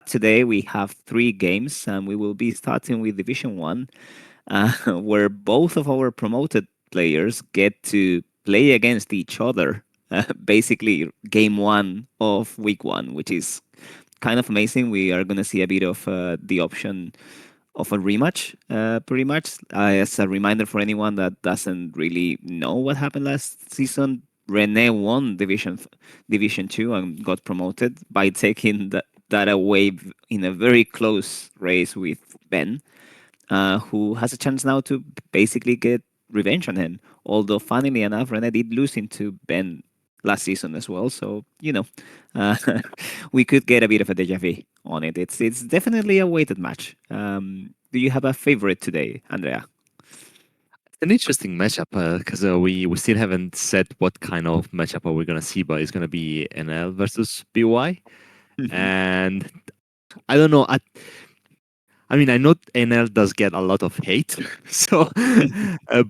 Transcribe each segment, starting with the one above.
today we have three games, and we will be starting with Division 1, where both of our promoted players get to play against each other. Basically, game one of week one, which is kind of amazing. We are going to see a bit of the option of a rematch, pretty much. As a reminder for anyone that doesn't really know what happened last season, Rene won Division Two and got promoted by taking that away in a very close race with Ben, who has a chance now to basically get revenge on him. Although, funnily enough, Rene did lose into Ben last season as well. So, uh, we could get a bit of a deja vu on it. It's definitely a weighted match. Do you have a favorite today, Andrea? An interesting matchup because we still haven't said what kind of matchup are we gonna see, but it's gonna be NL versus BY, Mhm. and I don't know. I mean, I know NL does get a lot of hate, so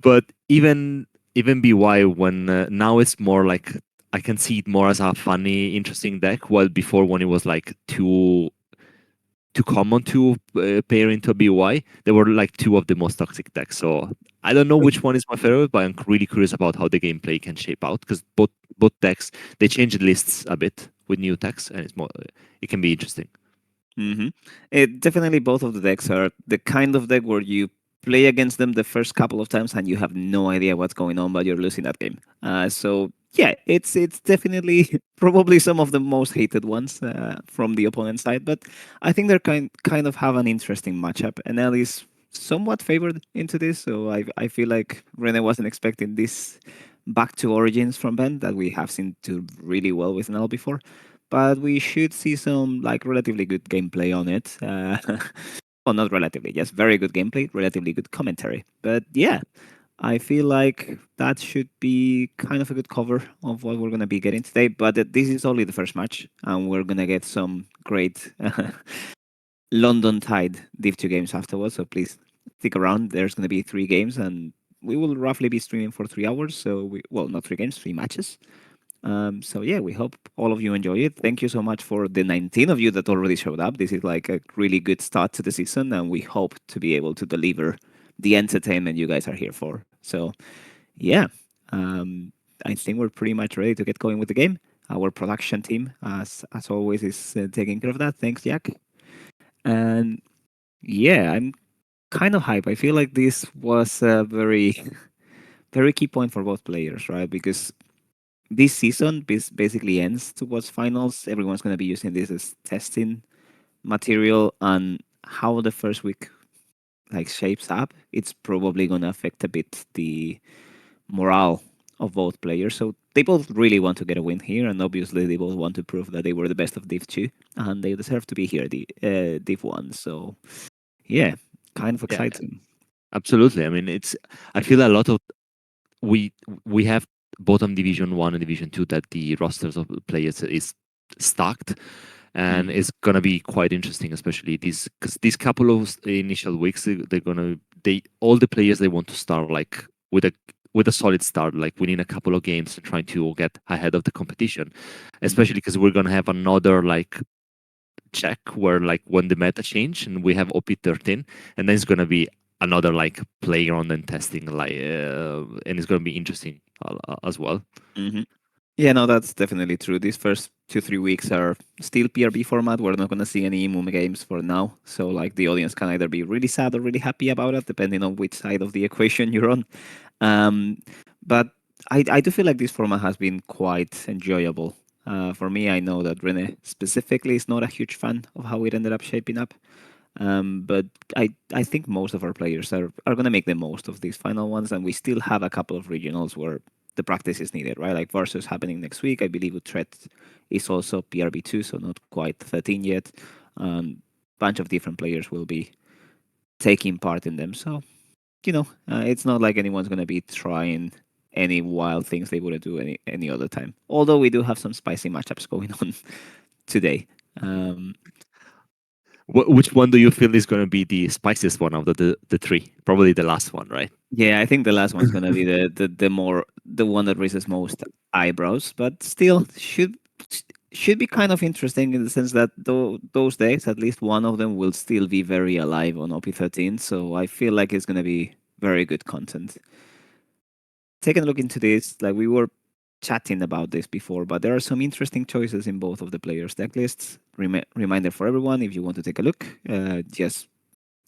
but even BY when now it's more like I can see it more as a funny, interesting deck. While before when it was like too common to pair into a BY. They were like two of the most toxic decks. So I don't know which one is my favorite, but I'm really curious about how the gameplay can shape out because both decks they change the lists a bit with new decks, and it's more it can be interesting. Mm-hmm. It definitely both of the decks are the kind of deck where you play against them the first couple of times and you have no idea what's going on, but you're losing that game. So yeah, it's definitely probably some of the most hated ones from the opponent side, but I think they're kind of have an interesting matchup. And Enel is somewhat favored into this, so I feel like Rene wasn't expecting this back to origins from Ben that we have seen do really well with Enel before, but we should see some like relatively good gameplay on it. Well, not relatively, just very good gameplay, relatively good commentary. But yeah, I feel like that should be kind of a good cover of what we're going to be getting today. But this is only the first match, and we're going to get some great London Tide Div 2 games afterwards. So please stick around. There's going to be three games, and we will roughly be streaming for 3 hours. So, well, not three games, three matches. So yeah, we hope all of you enjoy it. Thank you so much for the 19 of you that already showed up. This is like a really good start to the season, and we hope to be able to deliver the entertainment you guys are here for. So yeah, um, I think we're pretty much ready to get going with the game. Our production team, as always, is taking care of that. Thanks, Jack. And yeah, I'm kind of hype. I feel like this was a very very key point for both players, right? Because this season basically ends towards finals. Everyone's going to be using this as testing material, and how the first week like shapes up, it's probably going to affect a bit the morale of both players. So they both really want to get a win here, and obviously they both want to prove that they were the best of Div 2, and they deserve to be here, the Div 1. So yeah, kind of Yeah, exciting. absolutely. I mean, it's I feel a lot of we we have bottom division one and division two that the rosters of the players is stacked and Mm. it's gonna be quite interesting, especially these because these couple of initial weeks they're gonna they all the players they want to start like with a solid start, like winning a couple of games and trying to get ahead of the competition, Mm. especially because we're gonna have another like check where like when the meta change and we have OP13 and then it's gonna be another like playground and testing like and it's gonna be interesting as well. Hmm. Yeah, no, that's definitely true. These first 2 3 weeks are still PRB format. We're not going to see any Mumu games for now. So, like, the audience can either be really sad or really happy about it, depending on which side of the equation you're on. Um, but I do feel like this format has been quite enjoyable. For me, I know that Rene specifically is not a huge fan of how it ended up shaping up. But I think most of our players are going to make the most of these final ones, and we still have a couple of regionals where the practice is needed, right? Like Versus happening next week. I believe Utrecht is also PRB2, so not quite 13 yet. Bunch of different players will be taking part in them. So, it's not like anyone's going to be trying any wild things they wouldn't do any other time. Although we do have some spicy matchups going on today. Um, Which one do you feel is going to be the spiciest one out of the three? Probably the last one, right? Yeah, I think the last one's gonna be the one that raises most eyebrows, but still should be kind of interesting in the sense that those decks, at least one of them, will still be very alive on OP13. So I feel like it's going to be very good content. Taking a look into this, like we were chatting about this before, but there are some interesting choices in both of the players' deck lists. Reminder for everyone: if you want to take a look, just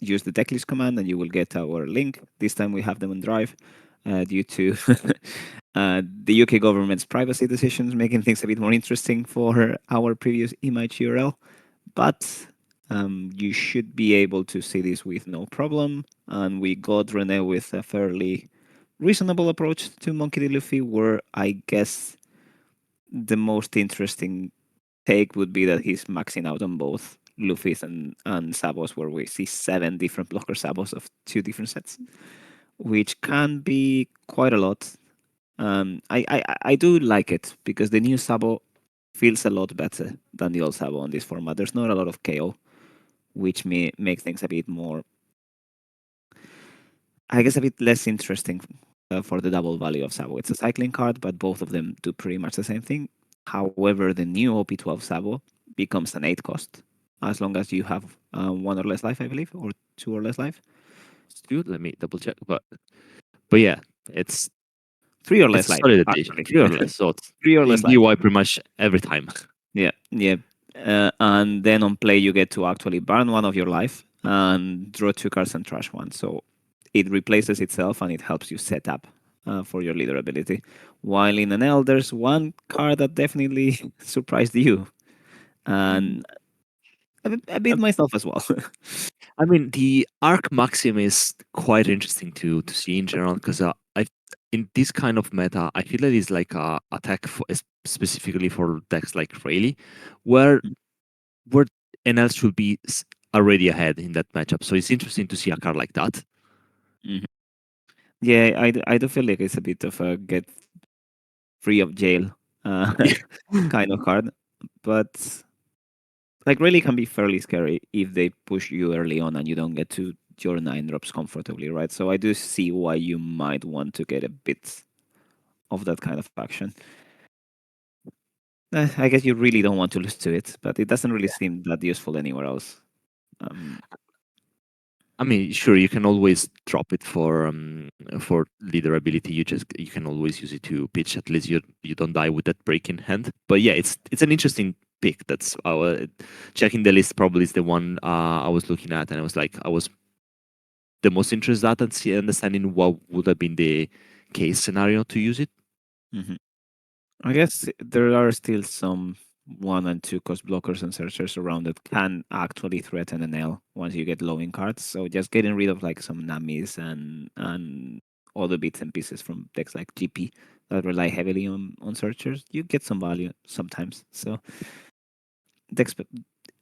use the decklist command and you will get our link. This time we have them on Drive due to the UK government's privacy decisions, making things a bit more interesting for our previous image URL. But you should be able to see this with no problem. And we got Rene with a fairly reasonable approach to Monkey D. Luffy, where I guess the most interesting take would be that he's maxing out on both Luffy's and Sabos, where we see 7 different blocker Sabos of 2 different sets, which can be quite a lot. I do like it because the new Sabo feels a lot better than the old Sabo on this format. There's not a lot of KO, which may make things a bit more, I guess, a bit less interesting for the double value of Sabo. It's a cycling card, but both of them do pretty much the same thing. However, the new OP12 Sabo becomes an 8 cost as long as you have 1 or less life, I believe, or 2 or less life. Stu, let me double check. But yeah, it's 3 or it's less a life, solid addition. actually. 3 or less. So it's 3 or in less life. DUI pretty much every time. Yeah, yeah. And then on play, you get to actually burn 1 of your life and draw 2 cards and trash 1. So it replaces itself and it helps you set up for your leader ability. While in Enel, there's one card that definitely surprised you, and a bit myself as well. I mean, the arc maxim is quite interesting to see in general because I in this kind of meta, I feel that it's like a attack specifically for decks like Rayleigh, where where NL should be already ahead in that matchup. So it's interesting to see a card like that. Mhm. Yeah, I do feel like it's a bit of a get free of jail kind of card, but like really can be fairly scary if they push you early on and you don't get to your 9 drops comfortably, right? So I do see why you might want to get a bit of that kind of action. I guess you really don't want to lose to it, but it doesn't really seem that useful anywhere else. Um, I mean, sure, you can always drop it for leader ability. You can always use it to pitch. At least you don't die with that break in hand. But yeah, it's an interesting pick. That's checking the list. Probably is the one I was looking at, and I was the most interested in understanding what would have been the case scenario to use it. mhm. I guess there are still some 1 and 2 cost blockers and searchers around that can actually threaten an L once you get low in cards. So just getting rid of like some Namis and other bits and pieces from decks like GP that rely heavily on searchers, you get some value sometimes. So deck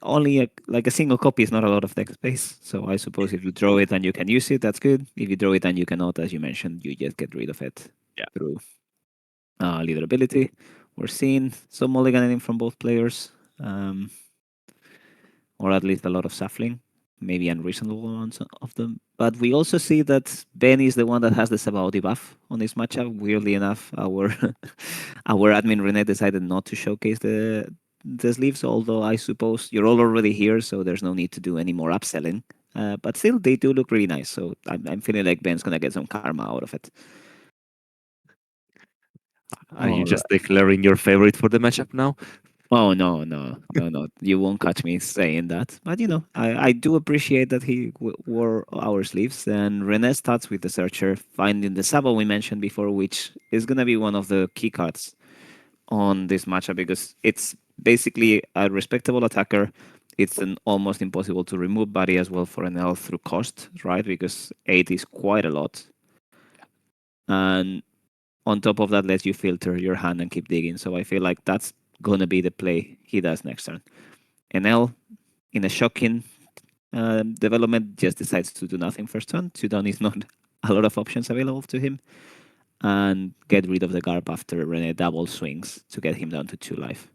only like a single copy is not a lot of deck space. So I suppose if you draw it and you can use it, that's good. If you draw it and you cannot, as you mentioned, you just get rid of it Yeah. through leader ability. We're seeing some mulliganing from both players, um, or at least a lot of shuffling, maybe unreasonable amounts of them. But we also see that Ben is the one that has the Sabao debuff on this matchup. Weirdly enough, our our admin Rene decided not to showcase the sleeves, although I suppose you're all already here, so there's no need to do any more upselling. But still, they do look really nice. So I'm feeling like Ben's gonna get some karma out of it. Are you All just declaring your favorite for the matchup now? Oh no, no, no, no! You won't catch me saying that. But you know, I do appreciate that he wore our sleeves. And Rene starts with the searcher, finding the Sabo we mentioned before, which is gonna be one of the key cards on this matchup because it's basically a respectable attacker. It's an almost impossible to remove body as well for an L through cost, right? Because 8 is quite a lot, and on top of that, lets you filter your hand and keep digging. So I feel like that's gonna be the play he does next turn. Enel, in a shocking development, just decides to do nothing first turn. 2 down is not a lot of options available to him. And get rid of the Garp after Rene double swings to get him down to 2 life.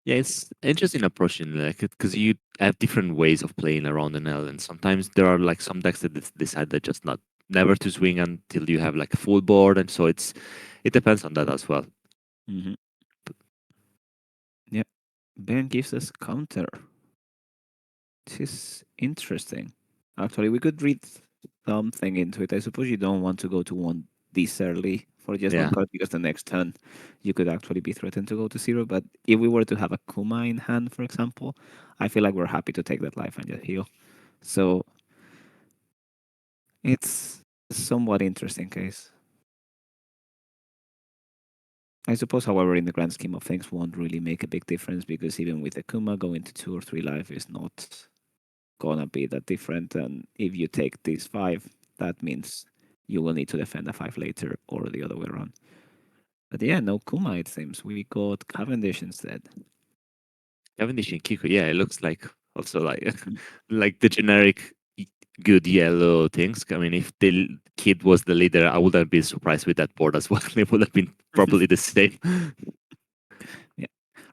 Yeah, it's interesting approaching like because you have different ways of playing around an L, and sometimes there are like some decks that decide that just not never to swing until you have like a full board, and so it depends on that as well. Mm-hmm. Ben gives us counter. This is interesting. Actually, we could read something into it. I suppose you don't want to go to one this early for just one Yeah, card because the next turn you could actually be threatened to go to zero. But if we were to have a Kuma in hand, for example, I feel like we're happy to take that life and just heal. So it's a somewhat interesting case. I suppose, however, in the grand scheme of things, won't really make a big difference because even with Akuma, going to 2 or 3 life is not gonna be that different. And if you take these 5, that means you will need to defend a 5 later or the other way around. But yeah, no Kuma, it seems. We got Cavendish instead. Cavendish and Kiko. Yeah, it looks like also like Mhm. like the generic good yellow things. I mean, if the kid was the leader, I would have been surprised with that board as well. It would have been probably the same. Yeah.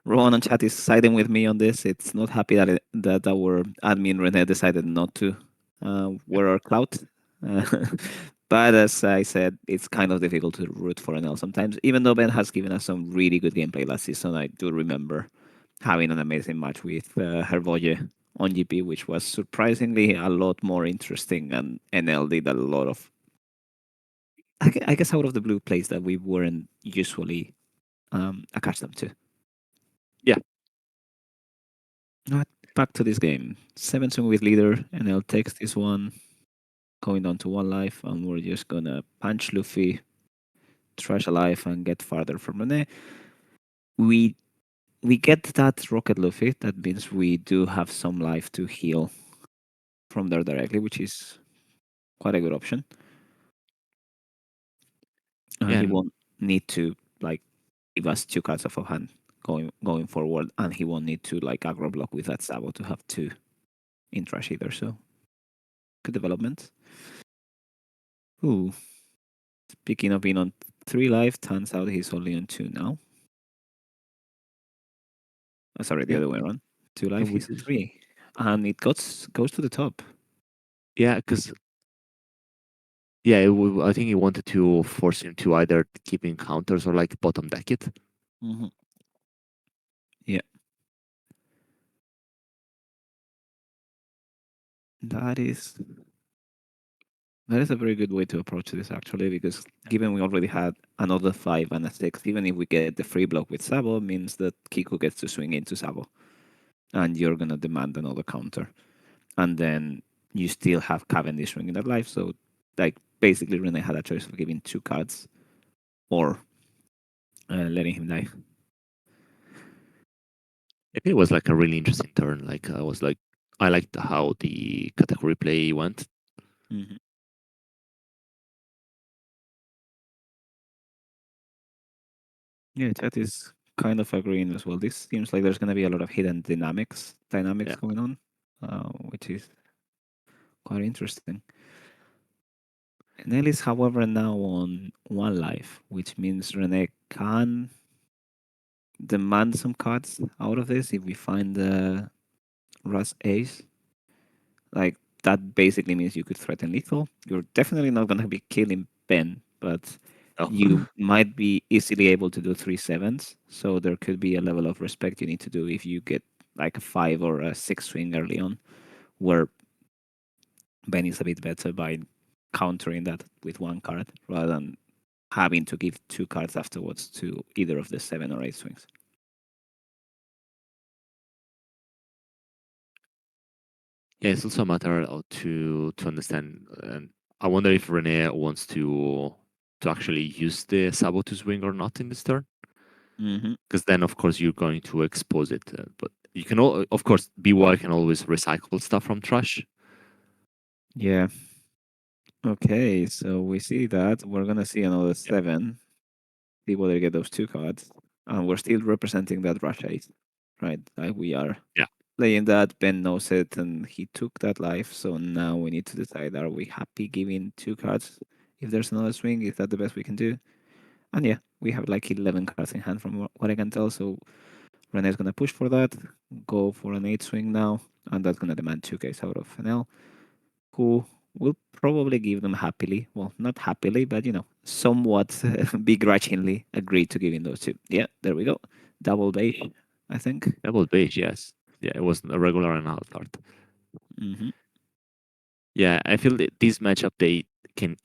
Rowan on chat is siding with me on this. It's not happy that our admin Rene decided not to wear our clout. Uh, but as I said, it's kind of difficult to root for Enel sometimes. Even though Ben has given us some really good gameplay last season, I do remember having an amazing match with Hervoye on GP, which was surprisingly a lot more interesting, and Enel did a lot of, I guess, out of the blue plays that we weren't usually accustomed to. Yeah, Not back to this game. 7 with leader, and I'll text this one going down to 1 life, and we're just gonna punch Luffy, trash a life, and get farther from Rene. We we get that rocket Luffy. That means we do have some life to heal from there directly, which is quite a good option. yeah, He and won't need to like give us 2 cards off of hand going forward, and he won't need to like aggro block with that Sabo to have 2 in trash either. So good development. Ooh, speaking of being on 3 life, turns out he's only on 2 now. Sorry, the yeah, other way around. 2 life, and with he's on this, 3. And it goes to the top. yeah, because yeah, I think he wanted to force him to either keep encounters or like bottom deck it. Hmm. Yeah, that is that is a very good way to approach this actually, because given we already had another 5 and a 6, even if we get the free block with Sabo, means that Kiku gets to swing into Sabo, and you're gonna demand another counter, and then you still have Cavendish swinging that life. So, like basically, Rene had a choice of giving 2 cards or letting him die. I think it was like a really interesting turn. Like I was like, I liked how the category play went. Hmm. Yeah, chat is kind of agreeing as well. This seems like there's going to be a lot of hidden dynamics Yeah, going on, which is quite interesting. Enel is, however, now on 1 life, which means Rene can demand some cards out of this if we find the Russ Ace. Like, that basically means you could threaten lethal. You're definitely not going to be killing Ben, but no, you might be easily able to do 3 sevens. So there could be a level of respect you need to do if you get like a 5 or a 6 swing early on, where Ben is a bit better by countering that with 1 card rather than having to give 2 cards afterwards to either of the 7 or 8 swings. yeah, it's also a matter of to understand. And I wonder if Rene wants to actually use the Sabo to swing or not in this turn. Hmm. Because then, of course, you're going to expose it. But you can, of course, BY can always recycle stuff from trash. Yeah. Okay, so we see that we're gonna see another Yeah, 7. See whether get those 2 cards, and we're still representing that rush ace, right? Like we are yeah, playing that. Ben knows it, and he took that life. So now we need to decide: are we happy giving 2 cards? If there's another swing, is that the best we can do? And yeah, we have like 11 cards in hand from what I can tell. So Rene's gonna push for that, go for an 8 swing now, and that's gonna demand 2 Ks out of Enel, who will probably give them happily. Well, not happily, but somewhat begrudgingly agree to giving those 2. Yeah, there we go. Double base. I think. Double beige, yes. Yeah, it was a regular and alt art. Hmm. Yeah, I feel that this matchup they can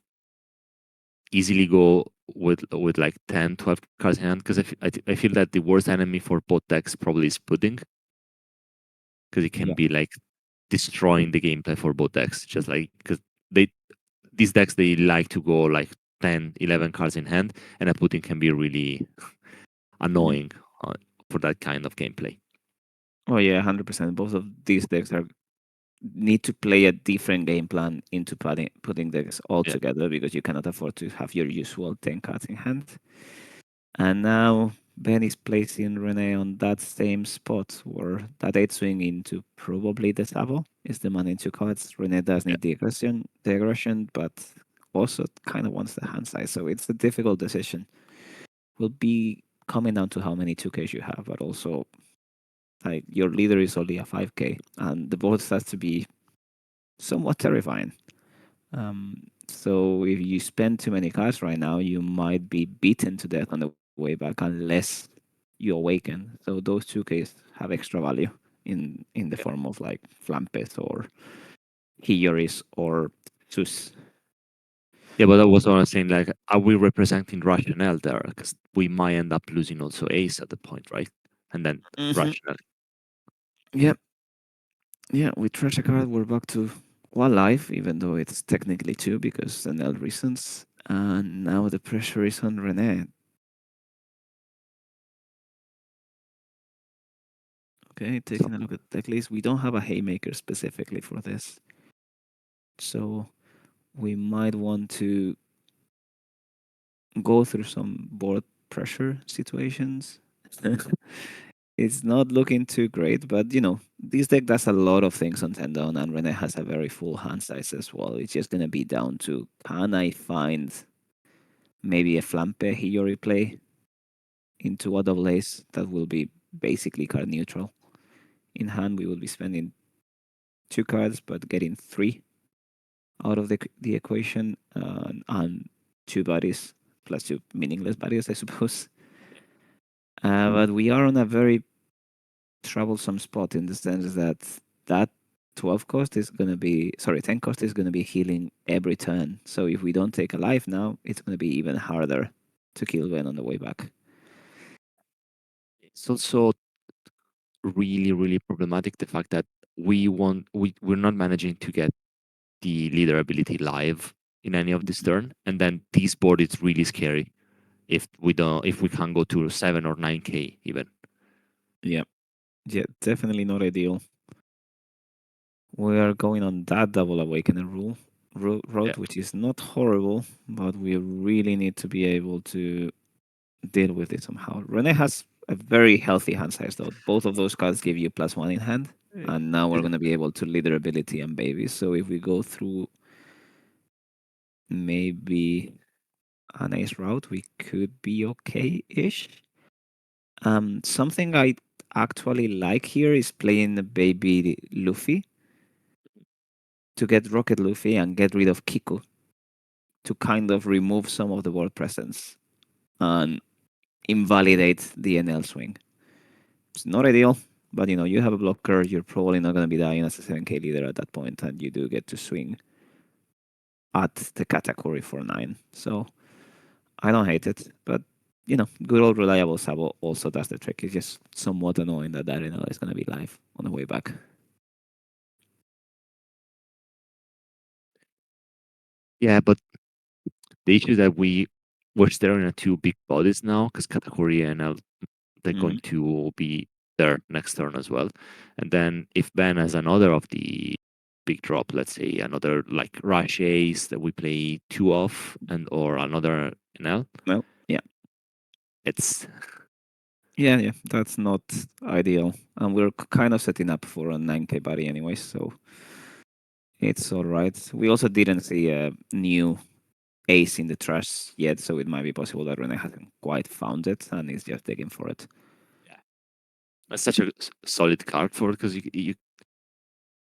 easily go with like 10, 12 cards in hand because I feel that the worst enemy for both decks probably is Pudding because it can Yeah. be like destroying the gameplay for both decks. Just like because they these decks they like to go like 10, 11 cards in hand, and a Pudding can be really Hmm. annoying uh, for that kind of gameplay. Oh yeah, 100%. Both of these decks are need to play a different game plan into putting decks all Yeah, together because you cannot afford to have your usual 10 cards in hand. And now Ben is placing Rene on that same spot where that 8 swing into probably the Sabo is the man in two cards. Rene does yeah, need the aggression, but also kind of wants the hand size. So it's a difficult decision. Will be coming down to how many 2Ks you have, but also like your leader is only a 5K, and the board starts to be somewhat terrifying. So if you spend too many cards right now, you might be beaten to death on the way back unless you awaken. So those 2Ks have extra value in the yeah. form of like Flampes or Hioris or Sus. Yeah, but that was what I was saying. Like, are we representing rationale there? Because we might end up losing also Ace at the point, right? And then Hmm. rationale. Yeah, yeah. With Treasure Card, we're back to one life, even though it's technically two because Enel reasons. And now the pressure is on Rene. Okay, So taking a look at deck list. We don't have a Haymaker specifically for this. So we might want to go through some board pressure situations. It's not looking too great, but this deck does a lot of things on Tendon, and Rene has a very full hand size as well. It's just gonna be down to can I find maybe a Flampe Hiyori play into a double ace that will be basically card neutral. In hand, we will be spending two cards, but getting three out of the equation, and two bodies plus two meaningless bodies, I suppose. But we are on a very troublesome spot in the sense that that 12 cost is going to be, sorry, 10 cost is going to be healing every turn. So if we don't take a life now, it's going to be even harder to kill Ben on the way back. it's also really, really problematic the fact that we're not managing to get the leader ability live in any of this turn, and then this board is really scary if we can't go to 7 or 9K even. Yeah, yeah, definitely not ideal. We are going on that double awakener road, Yeah, which is not horrible, but we really need to be able to deal with it somehow. Rene has a very healthy hand size, though. Both of those cards give you +1 in hand, and now we're going to be able to leader ability and baby. So if we go through maybe an ace route, we could be okay-ish. Something I actually like here is playing the baby Luffy to get Rocket Luffy and get rid of Kiku to kind of remove some of the board presence and invalidate the NL swing. It's not ideal, but you have a blocker. You're probably not going to be dying as a 7K leader at that point, and you do get to swing at the category for 9. So I don't hate it, but good old reliable Sabo also does the trick. It's just somewhat annoying that NL is going to be live on the way back. yeah, but the issue is that we're staring at two big bodies now because Katakuri and they're Hmm. going to be there next turn as well. And then if Ben has another of the big drop, let's say another like Rush Ace that we play two of and or another NL, Well, yeah. it's Yeah, yeah, that's not ideal. And we're kind of setting up for a 9K body anyway, so it's all right. We also didn't see a new ace in the trash yet, so it might be possible that Rene hasn't quite found it and is just digging for it. yeah, that's such a solid card for it because you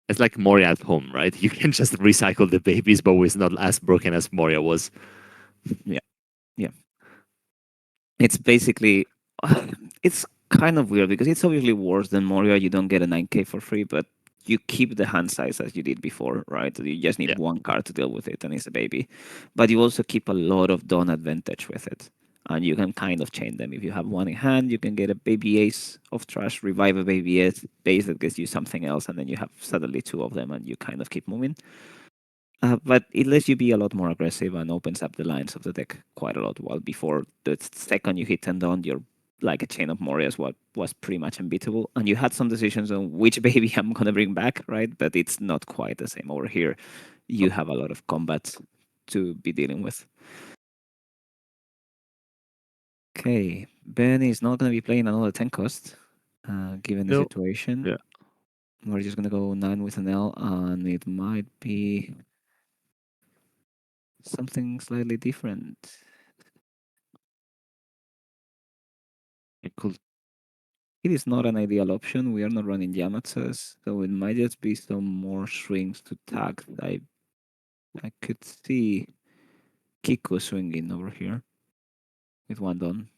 it's like Moria at home, right? You can just recycle the babies, but it's not as broken as Moria was. Yeah, yeah. It's basically, it's kind of weird because it's obviously worse than Moria. You don't get a 9K for free, but you keep the hand size as you did before, right? You just Yeah. need one card to deal with it, and it's a baby. But you also keep a lot of Dawn advantage with it. And you can kind of chain them. If you have one in hand, you can get a baby ace of trash, revive a baby ace that gives you something else, and then you have suddenly two of them, and you kind of keep moving. But it lets you be a lot more aggressive and opens up the lines of the deck quite a lot. While before, the second you hit 10 down, you're like a chain of Morias what was pretty much unbeatable. And you had some decisions on which baby I'm going to bring back, right? But it's not quite the same over here. You have a lot of combat to be dealing with. Okay, Ben is not going to be playing another 10 cost, given the No. situation. Yeah. We're just going to go 9 with an L, and it might be something slightly different. It could. It is not an ideal option. We are not running Yamatsas, so it might just be some more swings to tag. I could see Kiko swinging over here with one done,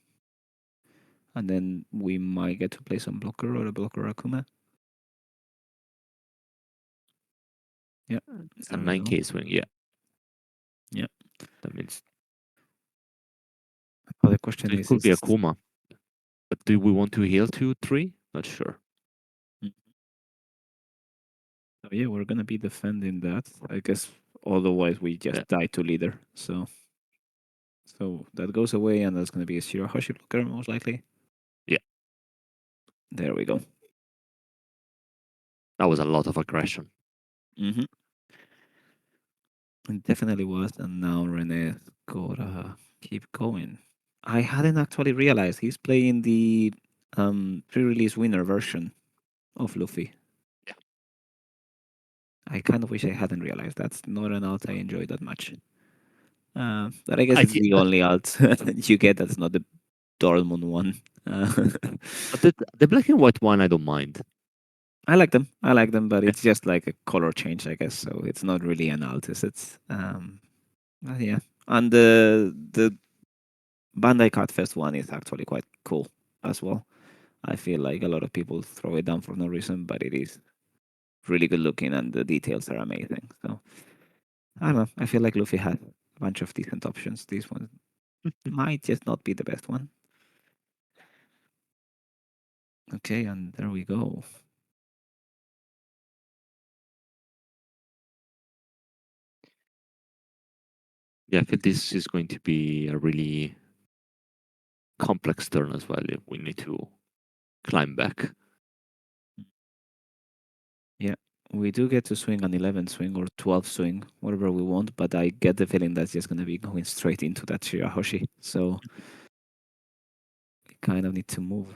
and then we might get to play some blocker or a blocker Akuma. Yeah, It's a there we nine go. K swing. Yeah. Yeah. That means But the question so it is, could be a Kuma. But do we want to heal 2-3? Not sure. Mm. So yeah, we're gonna be defending that. I guess otherwise we Yeah. just die to leader. So that goes away, and that's gonna be a Shirahoshi blocker most likely. Yeah. There we go. That was a lot of aggression. Hmm. It definitely was, and now Rene gotta keep going. I hadn't actually realized he's playing the pre-release winner version of Luffy. Yeah. I kind of wish I hadn't realized. That's not an alt I enjoy that much. But I guess I it's thi- the only alt you get that's not the Dortmund one. Uh, but the black and white one, I don't mind. I like them. I like them, but Yeah. it's just like a color change, I guess. So it's not really an alt, is it? Yeah. And the Bandai Card Fest one is actually quite cool as well. I feel like a lot of people throw it down for no reason, but it is really good looking and the details are amazing. So I don't know. I feel like Luffy had a bunch of decent options. This one might just not be the best one. Okay, and there we go. Yeah, I feel this is going to be a really complex turn as well. If we need to climb back. Yeah. We do get to swing an 11 swing or 12 swing, whatever we want, but I get the feeling that's just going to be going straight into that Shirahoshi. So we kind of need to move.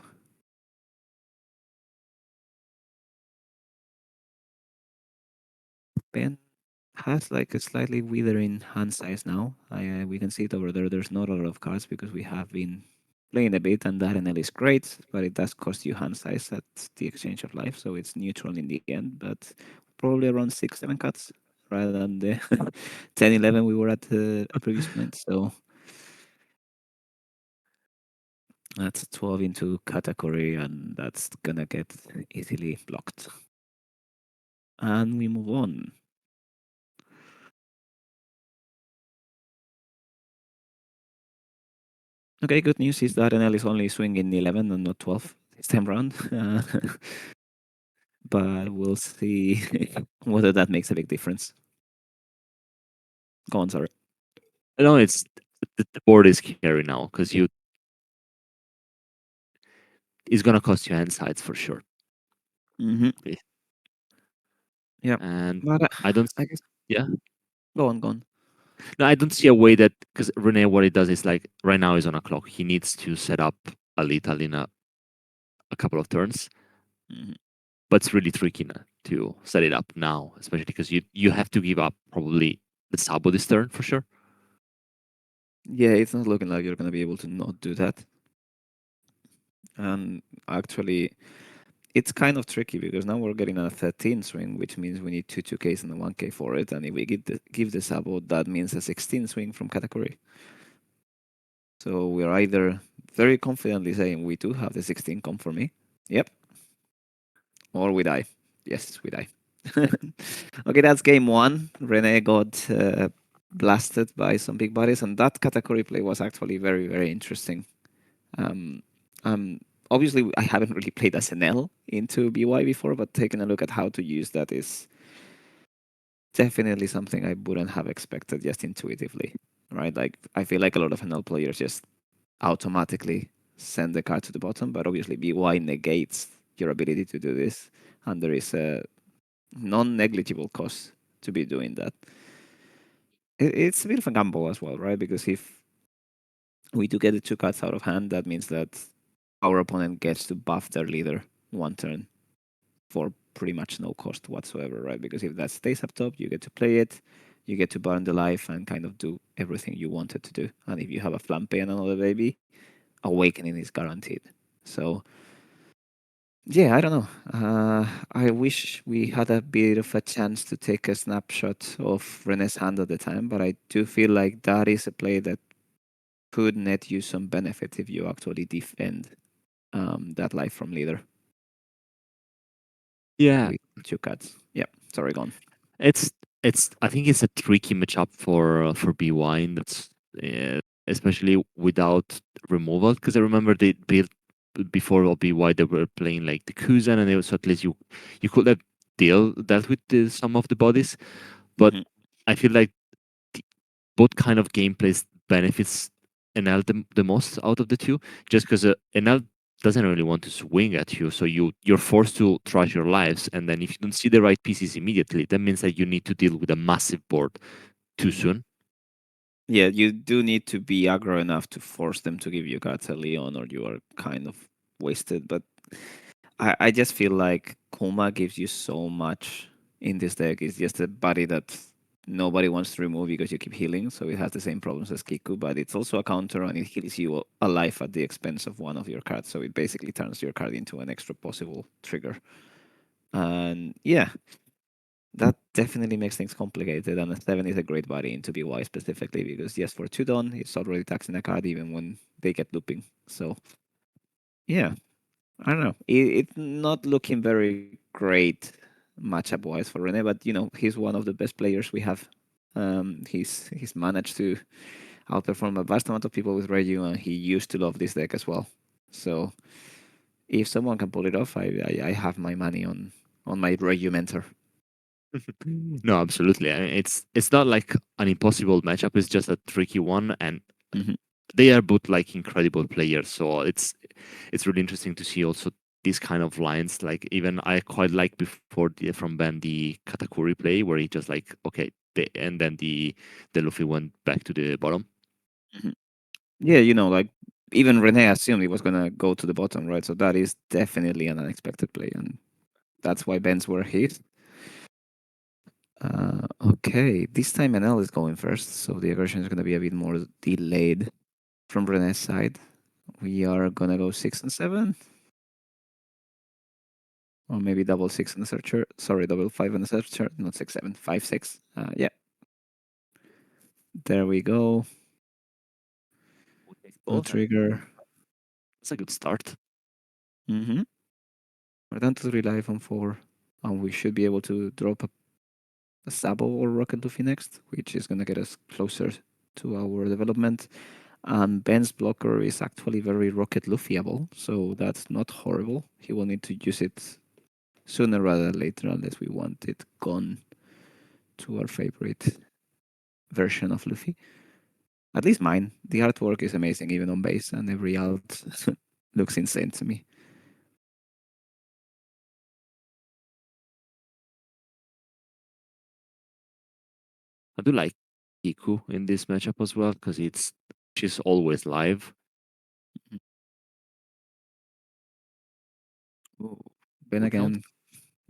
Ben has like a slightly withering hand size now. We can see it over there. There's not a lot of cards because we have been playing a bit, and that Enel is great, but it does cost you hand size at the exchange of life, so it's neutral in the end. But probably around 6, 7 cuts rather than the 10, 11 we were at the previous point. So that's 12 into category, and that's gonna get easily blocked. And we move on. Okay, good news is that NL is only swinging 11 and not 12 this time round. But we'll see whether that makes a big difference. Go on, sorry. No, it's the board is scary now because you it's gonna cost you hand sides for sure. Hmm. Eh, Yeah. And But I don't. I guess, Yeah. go on, go on. No, I don't see a way that because Rene, what he does is like right now he's on a clock. He needs to set up a lethal in a couple of turns, Mhm. but it's really tricky to set it up now, especially because you have to give up probably the sabo this turn for sure. Yeah, it's not looking like you're going to be able to not do that. And actually, it's kind of tricky because now we're getting a 13 swing, which means we need two 2Ks and a 1K for it. And if we give the sabo, that means a 16 swing from category. So we're either very confidently saying we do have the 16 come for me. Yep. Or we die. Yes, we die. Okay, that's game one. Rene got blasted by some big bodies, and that category play was actually very, very interesting. Um, Obviously, I haven't really played as Enel into BY before, but taking a look at how to use that is definitely something I wouldn't have expected just intuitively, right? Like, I feel like a lot of Enel players just automatically send the card to the bottom, but obviously BY negates your ability to do this, and there is a non-negligible cost to be doing that. It's a bit of a gamble as well, right? Because if we do get the two cards out of hand, that means that our opponent gets to buff their leader one turn for pretty much no cost whatsoever, right? Because if that stays up top, you get to play it, you get to burn the life and kind of do everything you wanted to do. And if you have a Flampe and another baby, Awakening is guaranteed. So yeah, I don't know. I wish we had a bit of a chance to take a snapshot of Rene's hand at the time, but I do feel like that is a play that could net you some benefit if you actually defend that life from leader Yeah, with two cuts. Yep, sorry, gone. it's it's. I think it's a tricky matchup for BY. That's especially without removal, because I remember they built before BY they were playing like the Kuzan, and it was at least you could have dealt with some of the bodies, but Hmm. I feel like both kind of gameplays benefits Enel the most out of the two, just because Enel doesn't really want to swing at you, so you're forced to trash your lives, and then if you don't see the right pieces immediately, that means that you need to deal with a massive board too soon. Yeah, you do need to be aggro enough to force them to give you cards early on, or you are kind of wasted. But I just feel like Kuma gives you so much in this deck. It's just a body that nobody wants to remove because you keep healing, so it has the same problems as Kiku, but it's also a counter and it heals you a life at the expense of one of your cards, so it basically turns your card into an extra possible trigger. And yeah, that definitely makes things complicated, and a 7 is a great body into BY specifically because yes, for 2 Don, it's already taxing a card even when they get looping. So yeah, I don't know. It's not looking very great matchup wise for Rene, but he's one of the best players we have. He's managed to outperform a vast amount of people with Reiju, and he used to love this deck as well. So if someone can pull it off, I have my money on my Reiju mentor. No, absolutely. I mean, it's not like an impossible matchup. It's just a tricky one, and Hmm. they are both like incredible players. So it's really interesting to see also these kind of lines. Like even I quite like before from Ben the Katakuri play where he just like okay, and then the Luffy went back to the bottom. Hmm. Yeah, like even Rene assumed he was gonna go to the bottom, right? So that is definitely an unexpected play, and that's why Ben's were hit. Okay, this time NL is going first, so the aggression is gonna be a bit more delayed from Rene's side. We are gonna go 6 and 7, or maybe double 6 in the searcher. Sorry, double 5 in the searcher, not 6 7, 5 6. Yeah, there we go. Okay, No both. trigger. That's a good start. Mm-hmm. We're down to 3 life on 4, and we should be able to drop a Sabo or Rocket Luffy next, which is gonna get us closer to our development. And Ben's blocker is actually very Rocket Luffyable, so that's not horrible. He will need to use it sooner rather than later unless we want it gone to our favorite version of Luffy. At least mine. The artwork is amazing, even on base, and every alt looks insane to me. I do like Iku in this matchup as well because she's always live. Ooh. Ben Full count. again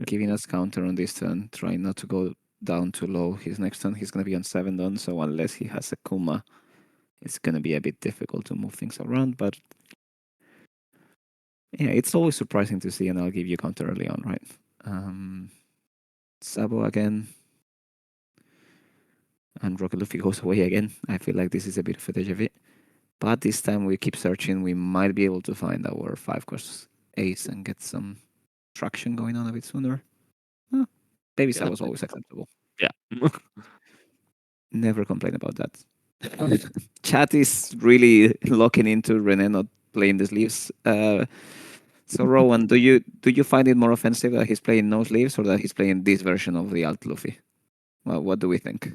giving us counter on this turn, trying not to go down too low. His next turn he's gonna be on 7 done, so unless he has a Kuma, it's gonna be a bit difficult to move things around. But yeah, it's always surprising to see, and I'll give you counter early on, right? Um, Sabo again, and Rocket Luffy goes away again. I feel like this is a bit of a deja vu. But this time we keep searching. We might be able to find our 5 cost ace and get some traction going on a bit sooner. Huh, baby Yeah, step was always acceptable. yeah. Never complain about that. Chat is really locking into Rene not playing the sleeves. So Rowan, do you find it more offensive that he's playing no sleeves or that he's playing this version of the alt Luffy? Well, what do we think?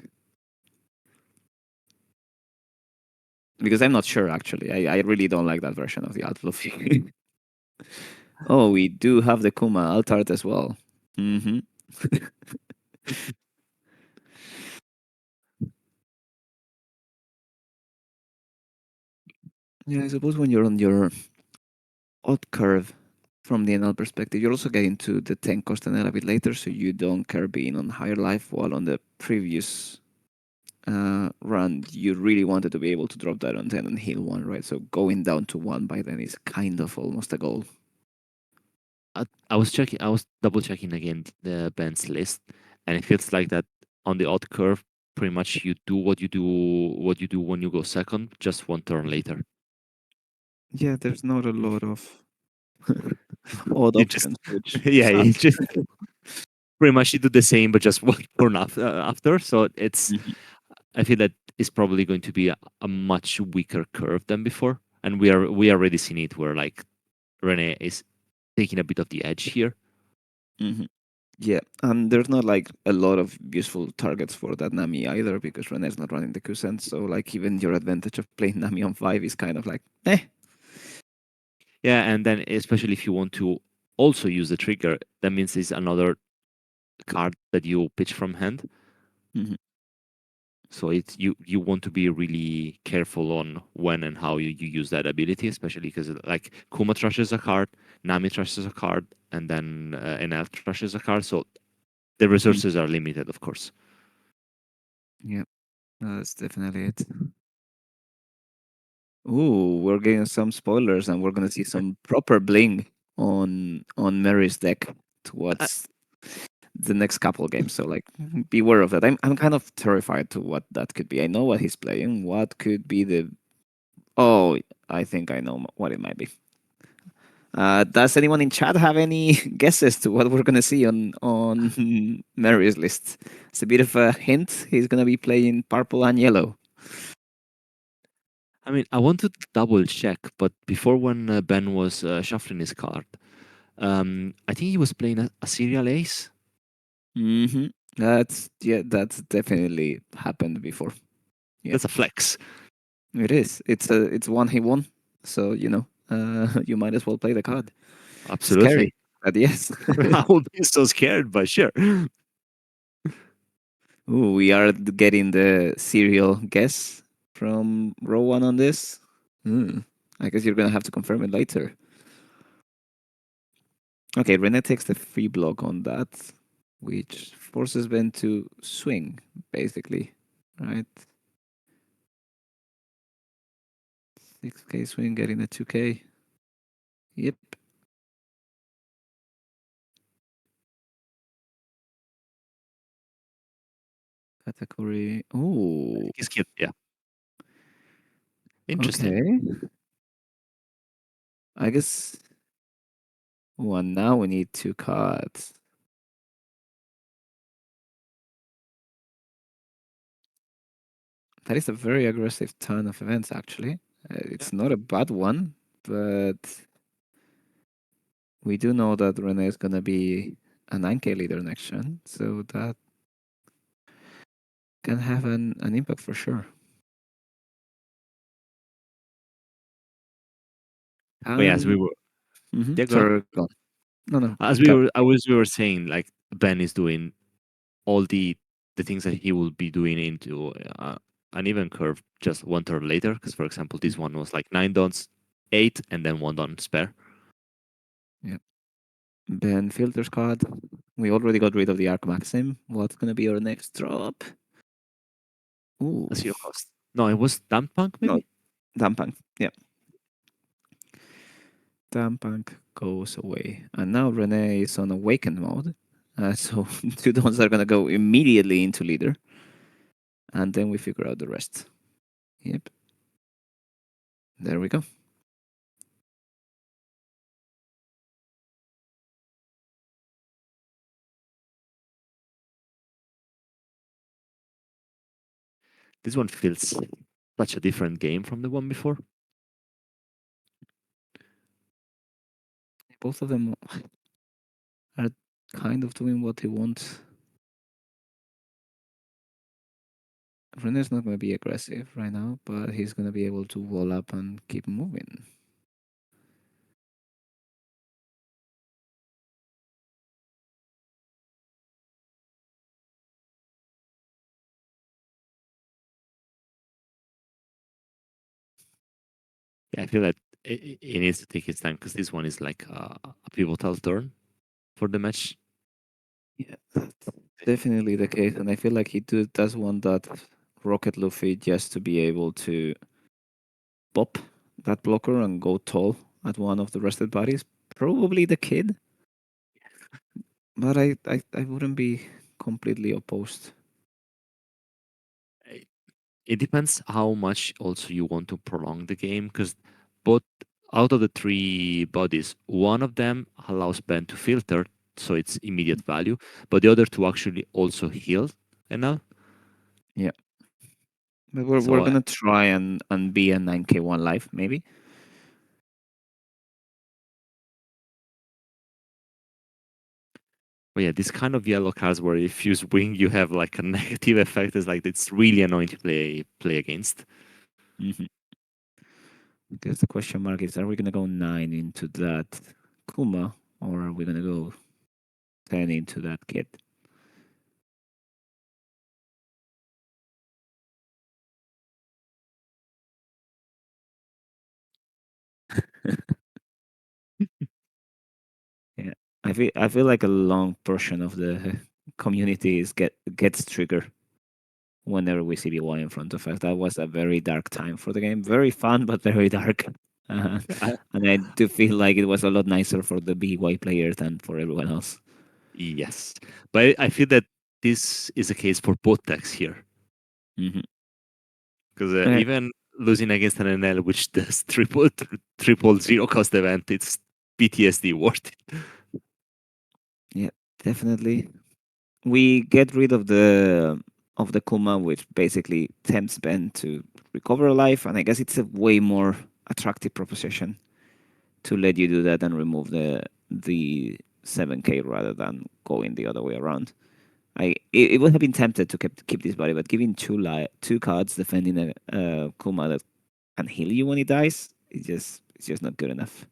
Because I'm not sure actually. I really don't like that version of the alt Luffy. Oh, we do have the Kuma alt art as well. Hmm. Yeah, I suppose when you're on your odd curve from the NL perspective, you're also getting to the 10 cost NL a bit later, so you don't care being on higher life, while on the previous run, you really wanted to be able to drop that on 10 and heal one, right? So going down to one by then is kind of almost a goal. I was checking. I was double checking again the Ben's list, and it feels like that on the odd curve. Pretty much, you do what you do when you go second, just one turn later. Yeah, there's not a lot of odd You just options, which yeah, you sucks. just pretty much you do the same, but just one turn after. So it's Mhm. I feel that it's probably going to be a much weaker curve than before, and we already seen it where like Rene is taking a bit of the edge here. Mhm. Yeah, and there's not like a lot of useful targets for that Nami either because Rene's not running the Kusen, so like even your advantage of playing Nami on 5 is kind of like, eh. Yeah, and then especially if you want to also use the trigger, that means it's another card that you pitch from hand. Mhm. So it's you want to be really careful on when and how you use that ability, especially because like Kuma trashes a card, Nami trashes a card, and then Enel trashes a card. So the Mhm. resources are limited, of course. Yeah, that's definitely it. Ooh, we're getting some spoilers, and we're gonna see some proper bling on Mary's deck I, towards the next couple of games. So like, beware of that. I'm kind of terrified to what that could be. I know what he's playing. What could be the? Oh, I think I know what it might be. Does anyone in chat have any guesses to what we're gonna see on Mary's list? It's a bit of a hint. He's gonna be playing purple and yellow. I mean, I want to double check, but before when Ben was shuffling his card, I think he was playing a serial ace. Hmm. That's definitely happened before. Yeah, That's a flex. it is. It's one he won. So you might as well play the card. Absolutely. Scary, but yes. I would be so scared, but sure. Ooh, we are getting the serial guess from Rowan on this. Hmm. I guess you're gonna have to confirm it later. Okay, Rene takes the free block on that, which forces Ben to swing, basically. Right? 6K swing, getting a 2K. Yep. Category. Oh, He's cute. Yeah. Interesting. okay. I guess. Well, now we need 2 cards. That is a very aggressive turn of events, actually. Yeah. It's not a bad one, but we do know that Rene is going to be a 9K leader next turn, so that can have an impact for sure. But yeah, as we And were, yeah, go ahead. sorry, go on. No, no, As go. we were saying, like Ben is doing all the things that he will be doing into an even curve just one turn later. Because for example, this one was like 9 dots, 8, and then 1 dot spare. Yeah. Ben filters card. We already got rid of the Arc Maxim. What's going to be our next drop? Ooh, A 0 cost. No, it was Damp Punk no, maybe. Dampunk. Yeah. Dampunk goes away. And now Rene is on awakened mode. So 2 dons are going to go immediately into leader. And then we figure out the rest. Yep. There we go. This one feels such a different game from the one before. Both of them are kind of doing what they want. Renner's not going to be aggressive right now, but he's going to be able to wall up and keep moving. Yeah, I feel that it needs to take its time because this one is like a pivotal turn for the match. Yeah, that's definitely the case. And I feel like does want that Rocket Luffy just to be able to pop that blocker and go tall at one of the rested bodies. Probably the kid, but I wouldn't be completely opposed. I- It depends how much also you want to prolong the game because both out of the three bodies, one of them allows Ben to filter, so it's immediate value, but the other two actually also heal enough. Yeah, but we're So, gonna try and be a 9K1 life maybe. but yeah, this kind of yellow cards where if you swing, you have like a negative effect is like it's really annoying to play against. Hmm. Because the question mark is: are we gonna go 9 into that Kuma, or are we gonna go 10 into that kid? Yeah, I feel like a long portion of the community gets triggered whenever we see BY in front of us. That was a very dark time for the game. Very fun, but very dark. Uh, and I do feel like it was a lot nicer for the BY players than for everyone else. Yes, but I feel that this is a case for both decks here Hmm. because Uh, even losing against an NL which does triple zero cost event, it's PTSD worth it. yeah, definitely. We get rid of the Kuma, which basically tempts Ben to recover a life, and I guess it's a way more attractive proposition to let you do that and remove the 7K rather than going the other way around. It would have been tempted to keep this body, but giving two cards defending a Kuma that can heal you when he dies, it's just not good enough.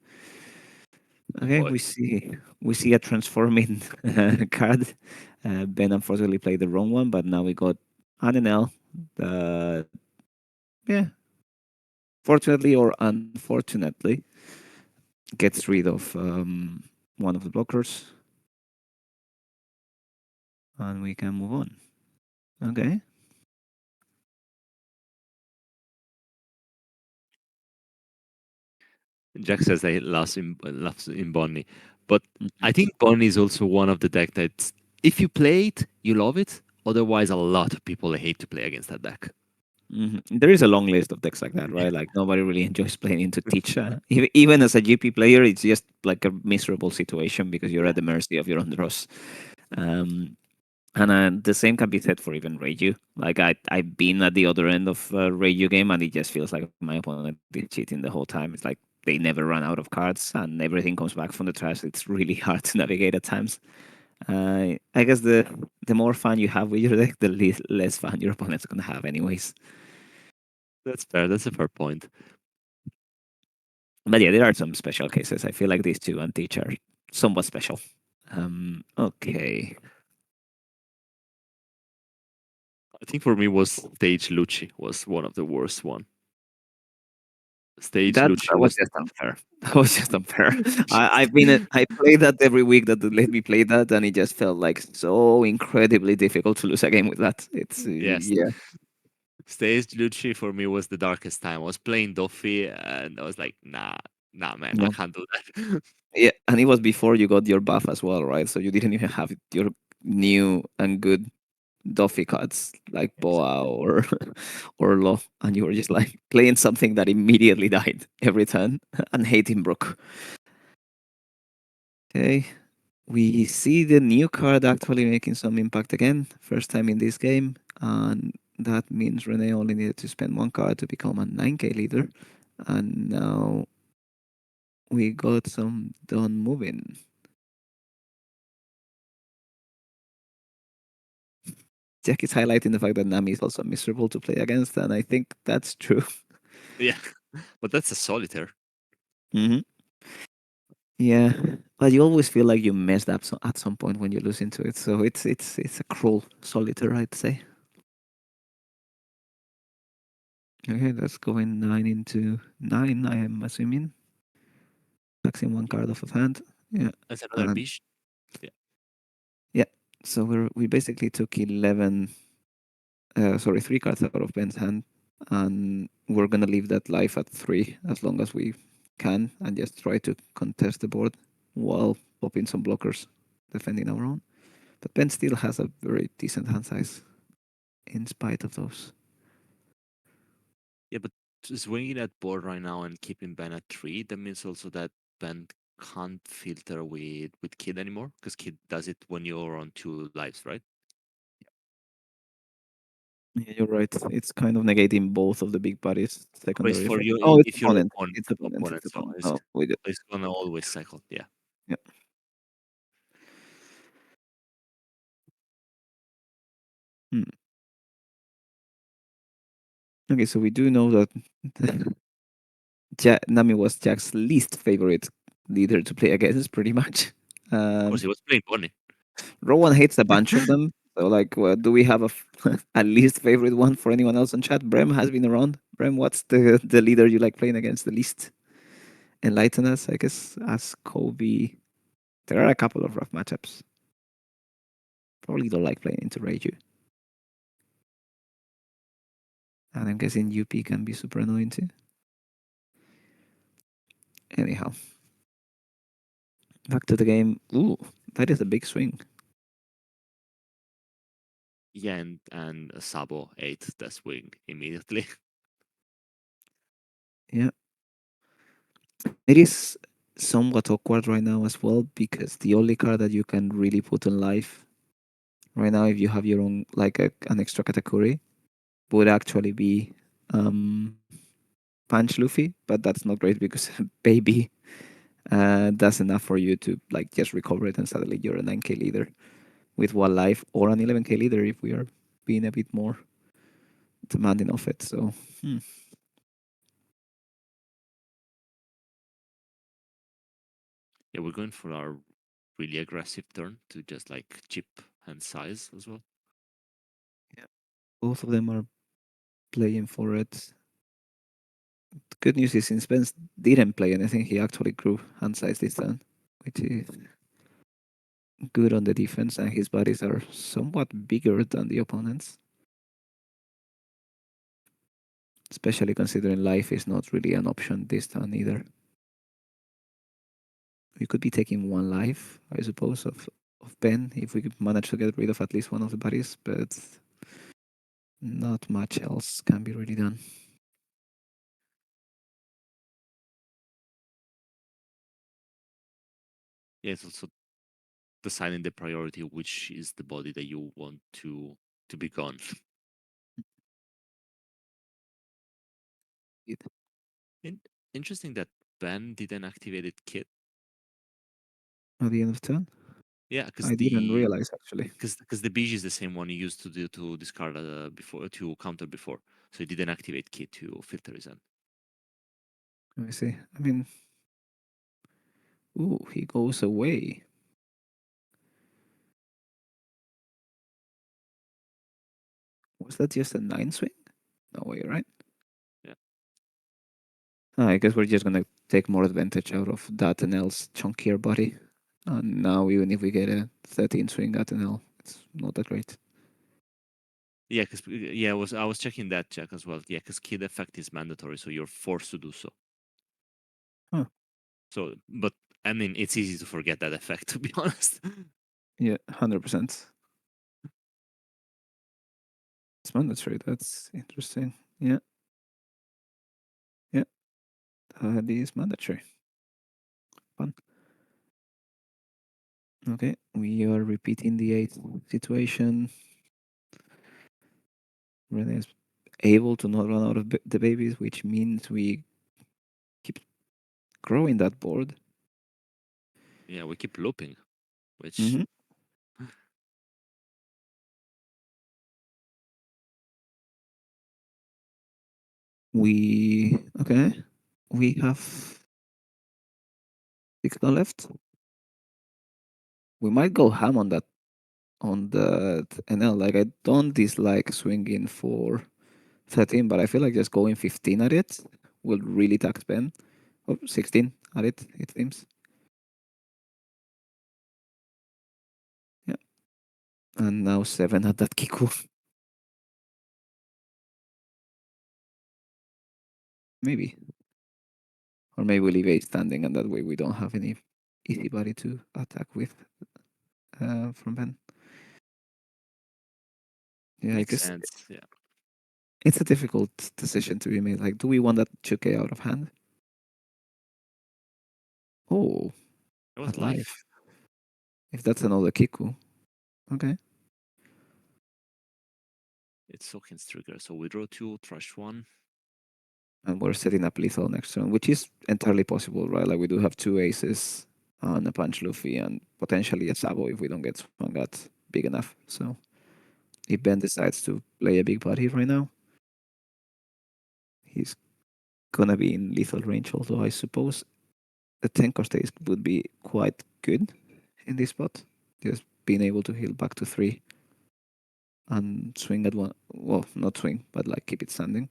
Okay, But we see a transforming card. Ben unfortunately played the wrong one, but now we got an Enel. Yeah, fortunately or unfortunately, gets rid of one of the blockers, and we can move on. Okay. Jack says they loves in Bonnie, but Mhm. I think Bonnie is also one of the deck that if you play it, you love it. Otherwise, a lot of people hate to play against that deck. Mhm. There is a long list of decks like that, right? Like nobody really enjoys playing into Teach. Even as a GP player, it's just like a miserable situation because you're Yeah. at the mercy of your own draws. Um, and the same can be said for even Reiju. Like I've been at the other end of a Reiju game, and it just feels like my opponent is cheating the whole time. It's like they never run out of cards, and everything comes back from the trash. It's really hard to navigate at times. I guess the more fun you have with your deck, the less fun your opponent's gonna have, anyways. That's fair. That's a fair point. But yeah, there are some special cases. I feel like these two and Teach are somewhat special. Okay. I think for me was Stage Lucci was one of the worst one. Stage Lucci That was was just unfair. That was just unfair. I play that every week that they let me play that, and it just felt like so incredibly difficult to lose a game with that. It's yes. yeah, Stage Lucci for me was the darkest time. I was playing Duffy and I was like, nah, man, I no, can't do that. yeah, and it was before you got your buff as well, right? So you didn't even have your new and good Duffy cards like Boa Exactly. or Love, and you were just like playing something that immediately died every turn and hating Brook. Okay, we see the new card actually making some impact again, first time in this game, and that means Rene only needed to spend one card to become a 9k leader, and now we got some done moving. Jack is highlighting the fact that Nami is also miserable to play against, and I think that's true. Yeah, but that's a solitaire. Hmm. Yeah, but you always feel like you messed up at some point when you lose into it. So it's a cruel solitaire, I'd say. Okay, that's going 9 into 9. I am assuming taxing one Yeah, card off of hand. Yeah, that's another and bish. Yeah, yeah. So we basically took 11. Sorry, 3 cards out of Ben's hand, and we're gonna leave that life at 3 as long as we can, and just try to contest the board while popping some blockers, defending our own. But Ben still has a very decent hand size in spite of those. yeah, but swinging at board right now and keeping Ben at 3, that means also that Ben can't filter with Kid anymore because Kid does it when you're on 2 lives, right? Yeah, you're right. It's kind of negating both of the big bodies' But it's secondary for effect. you Oh, it's if you're opponent. opponent, It's opponent. opponent. It's So opponent. No, we did. it's gonna always cycle. Yeah. Yeah. Hmm. Okay, so we do know that Nami was Jack's least favorite leader to play against, pretty much. Of course, Um, he was playing Bonnie. Rowan hates a bunch of them. So, like, do we have a least favorite one for anyone else on chat? Brem has been around. Brem, what's the leader you like playing against the least? Enlighten us, I guess. As Kobe, there are a couple of rough matchups. Probably don't like playing into Reiju. And I'm guessing UP can be super annoying too. Anyhow, back to the game. Ooh, that is a big swing. Yeah, and Sabo ate the swing immediately. Yeah, it is somewhat awkward right now as well because the only card that you can really put on life right now, if you have your own like an extra katakuri, would actually be um, Punch Luffy, but that's not great because Baby does enough for you to like just recover it and suddenly you're a 9k leader with one life or an 11k leader if we are being a bit more demanding of it. So hmm. Yeah, we're going for our really aggressive turn to just like chip and size as well. Yeah, both of them are playing for it. The good news is since Spence didn't play anything, he actually grew hand size this turn, which is good on the defense, and his bodies are somewhat bigger than the opponents, especially considering life is not really an option this turn either. We could be taking one life, I suppose, of Ben if we could manage to get rid of at least one of the bodies, but not much else can be really done. Yeah, it's also deciding the priority, which is the body that you want to be gone. It- In, interesting that Ben didn't activate it kit. At the end of turn, Yeah, because I didn't the realize actually. because the Bij is the same one you used to do to discard before to counter before, so he didn't activate kit to filter his end. Let me see. I mean, ooh, he goes away. Was that just a 9 swing? No way, right? Yeah, I guess we're just gonna take more advantage out of that Enel's chunkier body. And now even if we get a 13 swing at Enel, it's not that great. yeah, because yeah, I was checking that check as well. Yeah, because kid effect is mandatory, so you're forced to do so. Huh. So, but I mean, it's easy to forget that effect, to be honest. Yeah, 100%. It's mandatory. That's interesting. Yeah, yeah. That is mandatory. Fun. Okay, we are repeating the eighth situation. Rene is able to not run out of the babies, which means we keep growing that board. Yeah, we keep looping, which Hmm. We okay. We have six on left. We might go ham on that on the NL. Like I don't dislike swinging for 13, but I feel like just going 15 at it will really tax Ben. Or 16 at it. It seems. Yeah, and now 7 at that Kiku. Maybe, or maybe we leave 8 standing, and that way we don't have any easy body to attack with from Ben. Yeah, I makes guess sense. Yeah, it's a difficult decision to be made. Like, do we want that 2K out of hand? Oh, it was at life. life. If that's another Kiku, okay. It's Sokin's trigger. So we draw two, trash one. And we're setting up lethal next turn, which is entirely possible, right? Like we do have two aces on a punch Luffy and potentially a Sabo if we don't get swung at big enough. So if Ben decides to play a big body right now, he's gonna be in lethal range. Although I suppose the tanker stays would be quite good in this spot. Just being able to heal back to 3 and swing at one. Well, not swing, but like keep it standing,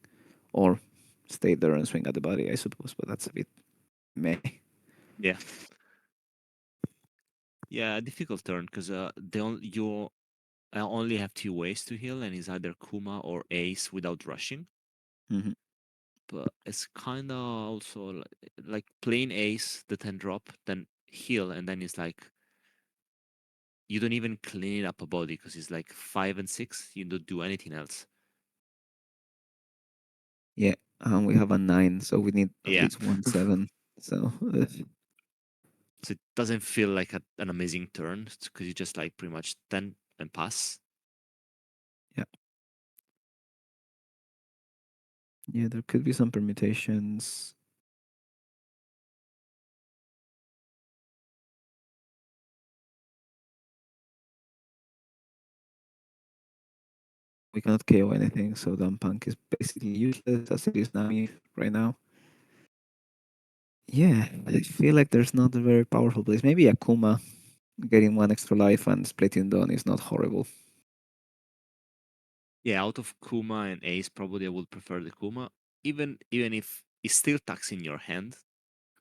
or stay there and swing at the body. I suppose, but that's a bit meh. Yeah, yeah, difficult turn because you only have two ways to heal, and it's either Kuma or Ace without rushing. Hmm. But it's kind of also like plain Ace, the 10 drop, then heal, and then it's like you don't even clean up a body because it's like 5 and 6. You don't do anything else. Yeah, we have a 9, so we need at Yeah. least 1 7. So So it doesn't feel like an amazing turn because you just like pretty much 10 and pass. yeah, yeah, there could be some permutations. We cannot KO anything, so Dumb Punk is basically useless as it is Nami right now. Yeah, I feel like there's not a very powerful place. Maybe Akuma getting 1 extra life and splitting Dawn is not horrible. Yeah, out of Kuma and Ace, probably I would prefer the Kuma, even if it's still taxing your hand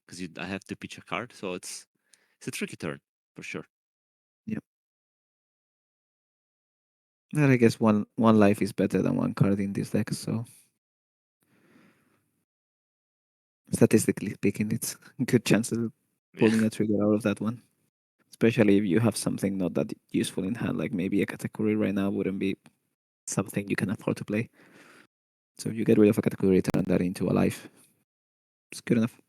because I have to pitch a card, so it's a tricky turn for sure. Yeah, but I guess one life is better than one card in this deck. So statistically speaking, it's good chances of Yeah, pulling a trigger out of that one. Especially if you have something not that useful in hand, like maybe a category right now wouldn't be something you can afford to play. So if you get rid of a category, turn that into a life. It's good enough.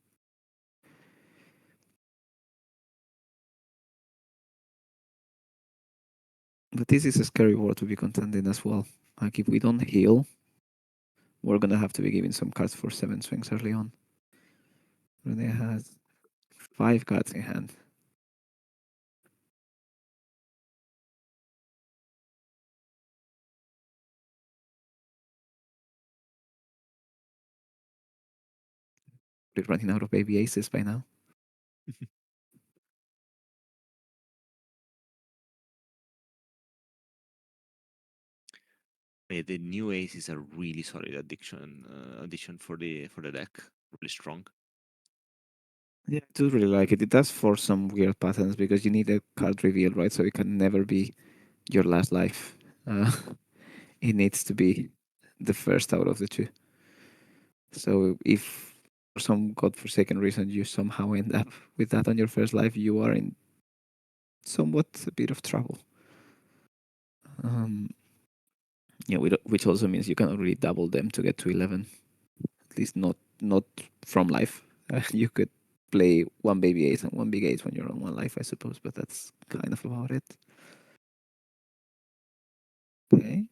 But this is a scary war to be contending as well. Like if we don't heal, we're gonna have to be giving some cards for 7 swings early on. Rene has 5 cards in hand. We're running out of baby aces by now. yeah, the new Ace is a really solid addition for the deck. Really strong. Yeah, I do really like it. It does force some weird patterns because you need a card reveal, right? So it can never be your last life. Uh, it needs to be the first out of the two. So if for some godforsaken reason you somehow end up with that on your first life, you are in somewhat a bit of trouble. Um, Yeah, which also means you cannot really double them to get to 11. At least not from life. You could play one baby ace and one big ace when you're on one life, I suppose, but that's kind of about it. Okay.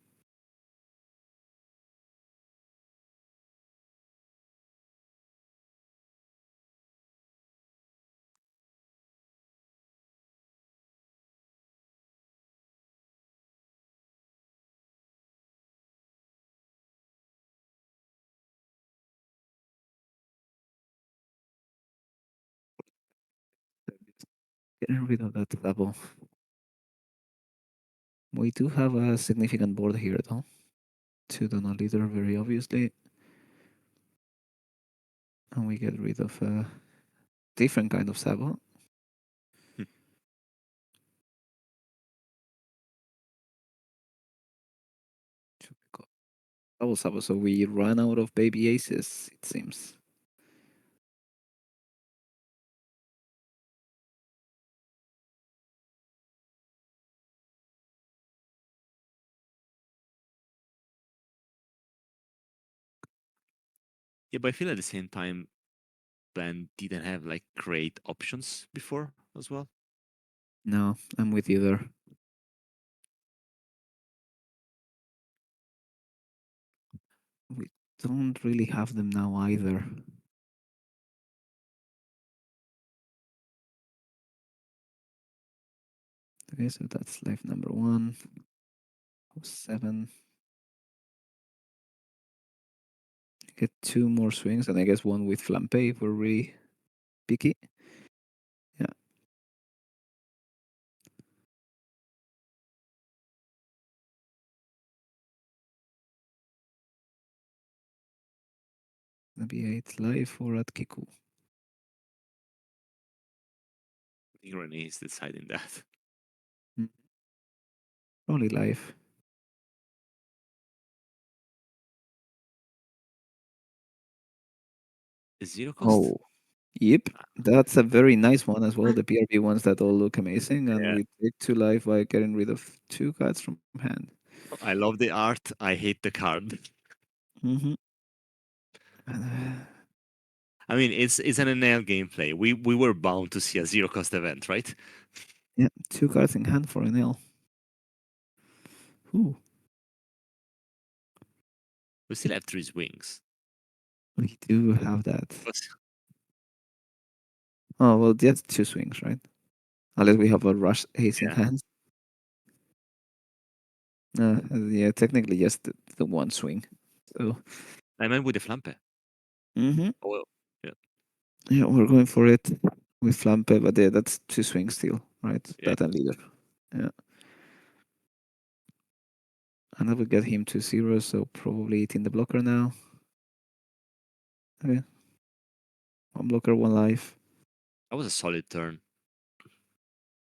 Getting rid of that double. We do have a significant board here, though. Two Donald leader, very obviously, and we get rid of a different kind of Sabo. Double Sabo, so we run out of baby aces, it seems. Yeah, but I feel at the same time, Ben didn't have like great options before as well. No, I'm with you there. We don't really have them now either. Okay, so that's life number one. 7. Get two more swings, and I guess one with Flampe if we're really picky. Yeah, maybe 8 life or at Kiku. I think Renee is deciding that. Mm, Probably life. Zero cost? Oh, yep. That's a very nice one as well. The PRB ones that all look amazing, and Yeah. we take 2 life by getting rid of 2 cards from hand. I love the art. I hate the card. Mm-hmm. I mean, it's an Enel gameplay. We were bound to see a zero cost event, right? Yeah, 2 cards in hand for an L. Ooh, We still have three swings. we do have that. But Oh, well, that's 2 swings, right? Unless we have a rush ace in yeah, hand. Yeah, technically, just the one swing. So, I meant with the flampe. hmm Oh, well, yeah, yeah, we're going for it with Flampe, but yeah, that's 2 swings still, right? yeah. That and leader. Yeah. And then we get him to 0, so probably eating the blocker now. Okay. One blocker, one life. That was a solid turn.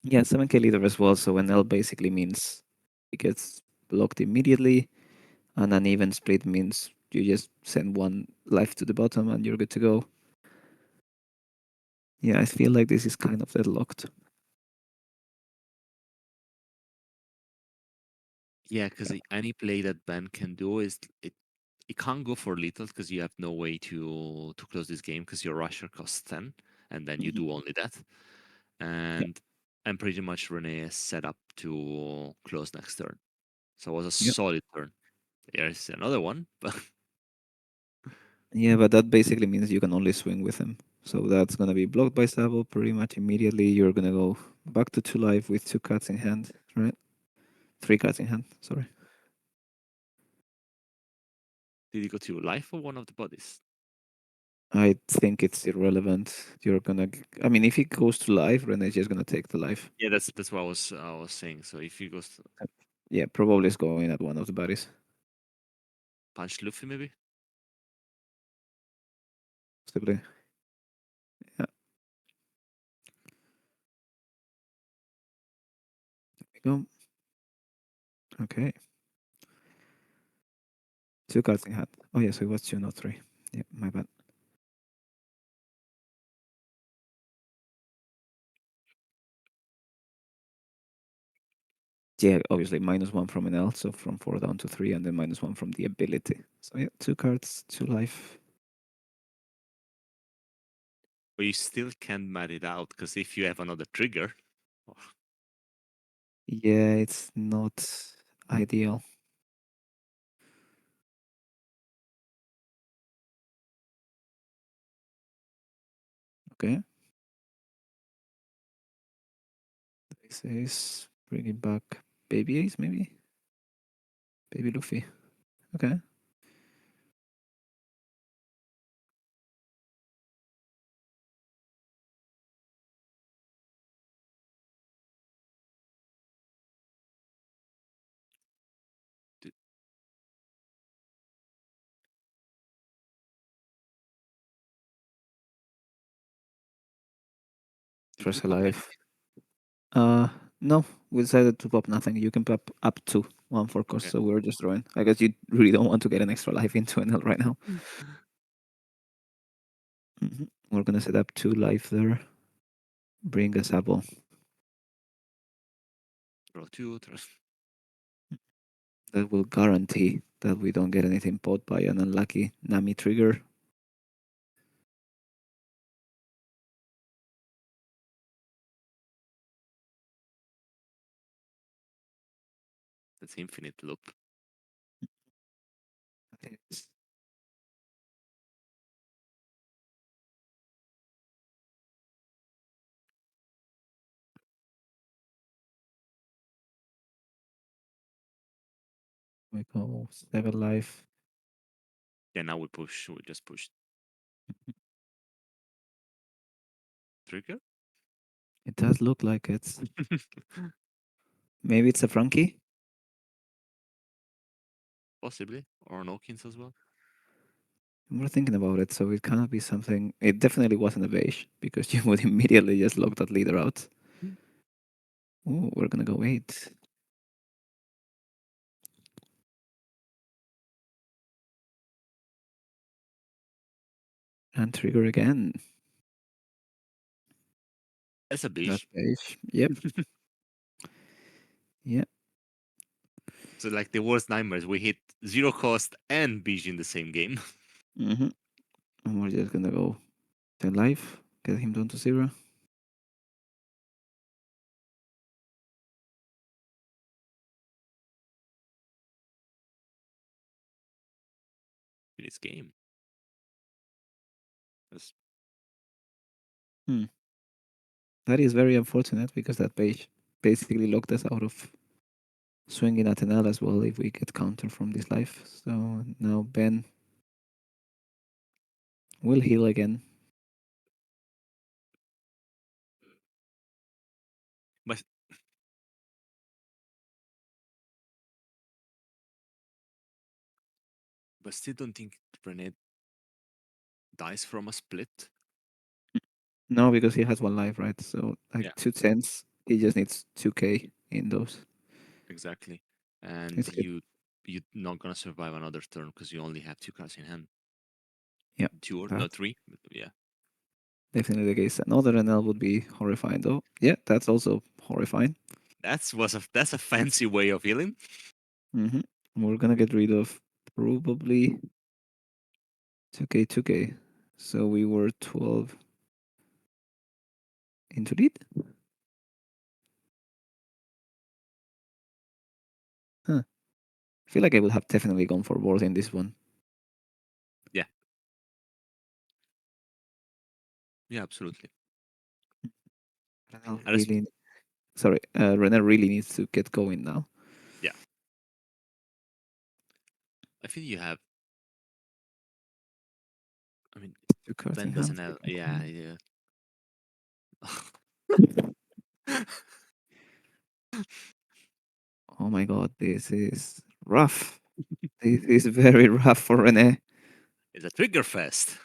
Yeah, 7k leader as well, so an L basically means it gets blocked immediately, and an even split means you just send one life to the bottom and you're good to go. Yeah, I feel like this is kind of deadlocked. Yeah, because any play that Ben can do is it can't go for little because you have no way to close this game because your rusher costs 10 and then you Mhm. do only that. Yeah, And pretty much Renee is set up to close next turn. So it was a yeah, solid turn. There's another one, but yeah, but that basically means you can only swing with him. So that's gonna be blocked by Sabo pretty much immediately. You're gonna go back to 2 life with 2 cards in hand, right? 3 cards in hand, sorry. did he go to life or one of the bodies? I think it's irrelevant. You're gonna, I mean, if he goes to life, Rene's just gonna take the life. Yeah, that's what I was saying. So if he goes to Yeah, probably is going at one of the bodies. punch Luffy, maybe Possibly. Yeah, there we go. Okay. 2 cards in hand. Oh, yeah, so it was 2, not 3. Yeah, my bad. Yeah, obviously -1 from Enel, so from 4 down to 3, and then -1 from the ability. So yeah, 2 cards, 2 life. But you still can't mat it out because if you have another trigger, oh, Yeah, it's not ideal. Okay, this is bringing back Baby Ace, maybe? Baby Luffy. Okay. d- did we First pop alive. anything? Uh, no, we decided to pop nothing. You can pop up to 1 for cost, Okay. so we're just drawing. I guess you really don't want to get an extra life into Enel right now. We're gonna set up 2 life there. Bring a Sabo. Draw two, draw. That will guarantee that we don't get anything bought by an unlucky Nami trigger. That's infinite loop. It's- We go 7 life. Yeah, now we push. We just push trigger. It does look like it's maybe it's a Frankie. Possibly. Or an Hawkins as well. We're thinking about it, so it cannot be something. It definitely wasn't a beige because you would immediately just lock that leader out. Mm. Oh, we're gonna go 8 and trigger again. That's a That's beige. beige. Yep. Yep. So like the worst nightmares, we hit zero cost and beige in the same game. Mm-hmm. And we're just gonna go 10 life. Get him down to 0. In this game. That's, Hmm. That is very unfortunate because that beige basically locked us out of swinging at Enel as well if we get counter from this life. So now Ben will heal again. but but still don't think René dies from a split. No, because he has 1 life, right? So like Yeah, 2 10s. He just needs 2k in those. exactly. And It's good. you're not gonna survive another turn because you only have two cards in hand. Yeah, Two or no that's three. But yeah. definitely the case. Another NL would be horrifying, though. Yeah, that's also horrifying. That's a fancy way of healing. hmm We're gonna get rid of probably 2k, 2k. So we were 12 into lead. Huh. I feel like I would have definitely gone for board in this one. Yeah, yeah, absolutely. Renal And really, sorry, Renal really needs to get going now. yeah, I feel you have. I mean, 2 cards in Ben hand. doesn't have. Yeah, yeah. Oh my god, this is rough. This is very rough for Rene. It's a trigger fest.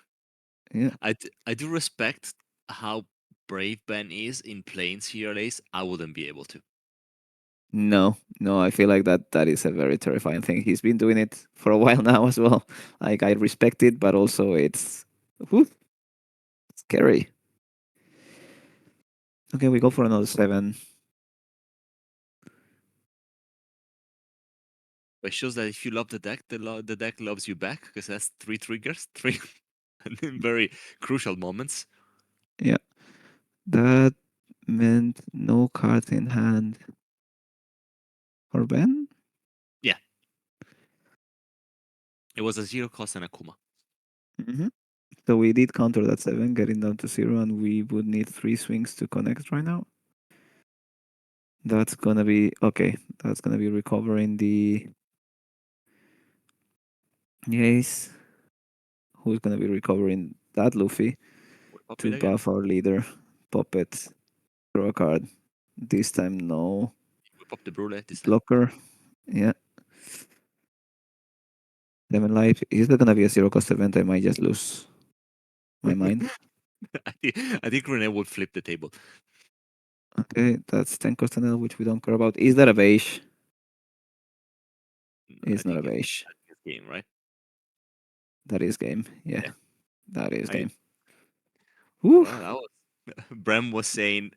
Yeah. I do respect how brave Ben is in playing CRAs. I wouldn't be able to. No, no, I feel like that is a very terrifying thing. He's been doing it for a while now as well. Like I respect it, but also it's whew, scary. Okay, we go for another 7. But it shows that if you love the deck, the deck loves you back because that's three triggers, three and in very crucial moments. Yeah, that meant no cards in hand for Ben. Yeah, it was a zero cost and a Kuma. Hmm. So we did counter that 7, getting down to 0, and we would need 3 swings to connect right now. That's gonna be okay. That's gonna be recovering the ace. Who's gonna be recovering that Luffy We pop it to again. buff our leader? Puppet. Draw a card. This time, no. We pop the Brule this time. Blocker. Yeah. Lemon Life. Is there gonna be a 0 cost event? I might just lose my mind. I think Rene would flip the table. Okay, that's 10 cost Enel, which we don't care about. Is that a beige? I It's not a think it's beige. his game, right? That is game. Yeah, Yeah. that is I mean, game. Woo! well, that was Bram was saying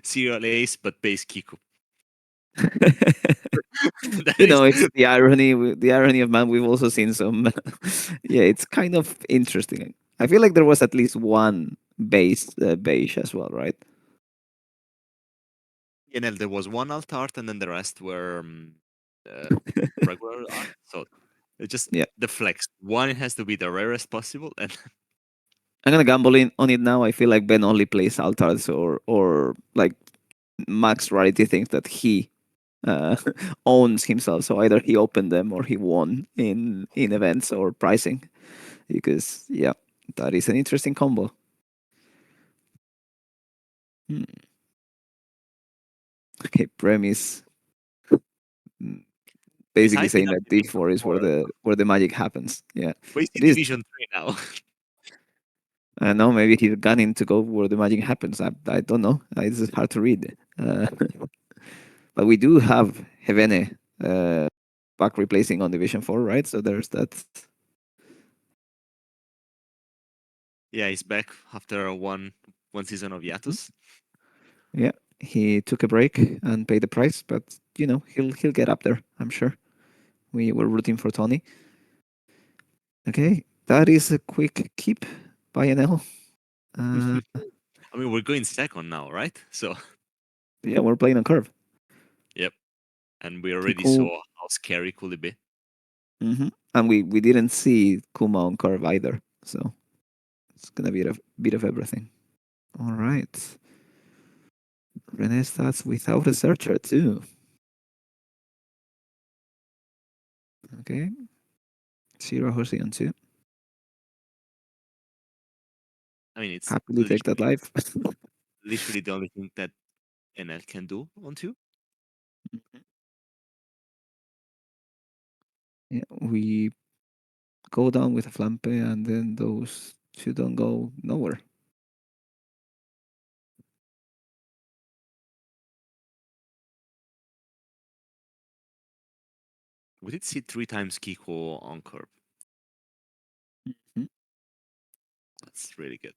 serial ace but base Kiku. That You is know, it's the irony. The irony of man. We've also seen some. Yeah, it's kind of interesting. I feel like there was at least one beige as well, right? Enel. There was one alt art and then the rest were uh, regular art. So it just Yeah, the flex. One has to be the rarest possible, and I'm gonna gamble in on it now. I feel like Ben only plays altars or like max rarity things that he uh, owns himself. So either he opened them or he won in events or pricing. Because yeah, that is an interesting combo. Hmm. Okay, premise he's basically hyping saying up that Division D4 is 4. where the magic happens. Yeah, But he's it in is. Division 3 now. I know maybe he's gunning to go where the magic happens. I don't know. It's just hard to read. But we do have Hevene back replacing on Division 4, right? So there's that. Yeah, he's back after one season of Mhm. Yatus. Yeah, he took a break and paid the price, but you know he'll get up there. I'm sure. We were rooting for Tony. Okay, that is a quick keep by NL. Uh, I mean, we're going second now, right? So, yeah, we're playing on curve. yep. And we already Kiku, saw how scary could it be. and we didn't see Kuma on curve either, so it's gonna be a bit of everything. All right, Rene starts without a searcher too. Okay, zero Hoshi on two. I mean, it's Happily take that life. literally the only thing that NL can do on two. Yeah, we go down with a flampe, and then those two don't go nowhere. We did see three times Kiko on curve. Mhm. That's really good.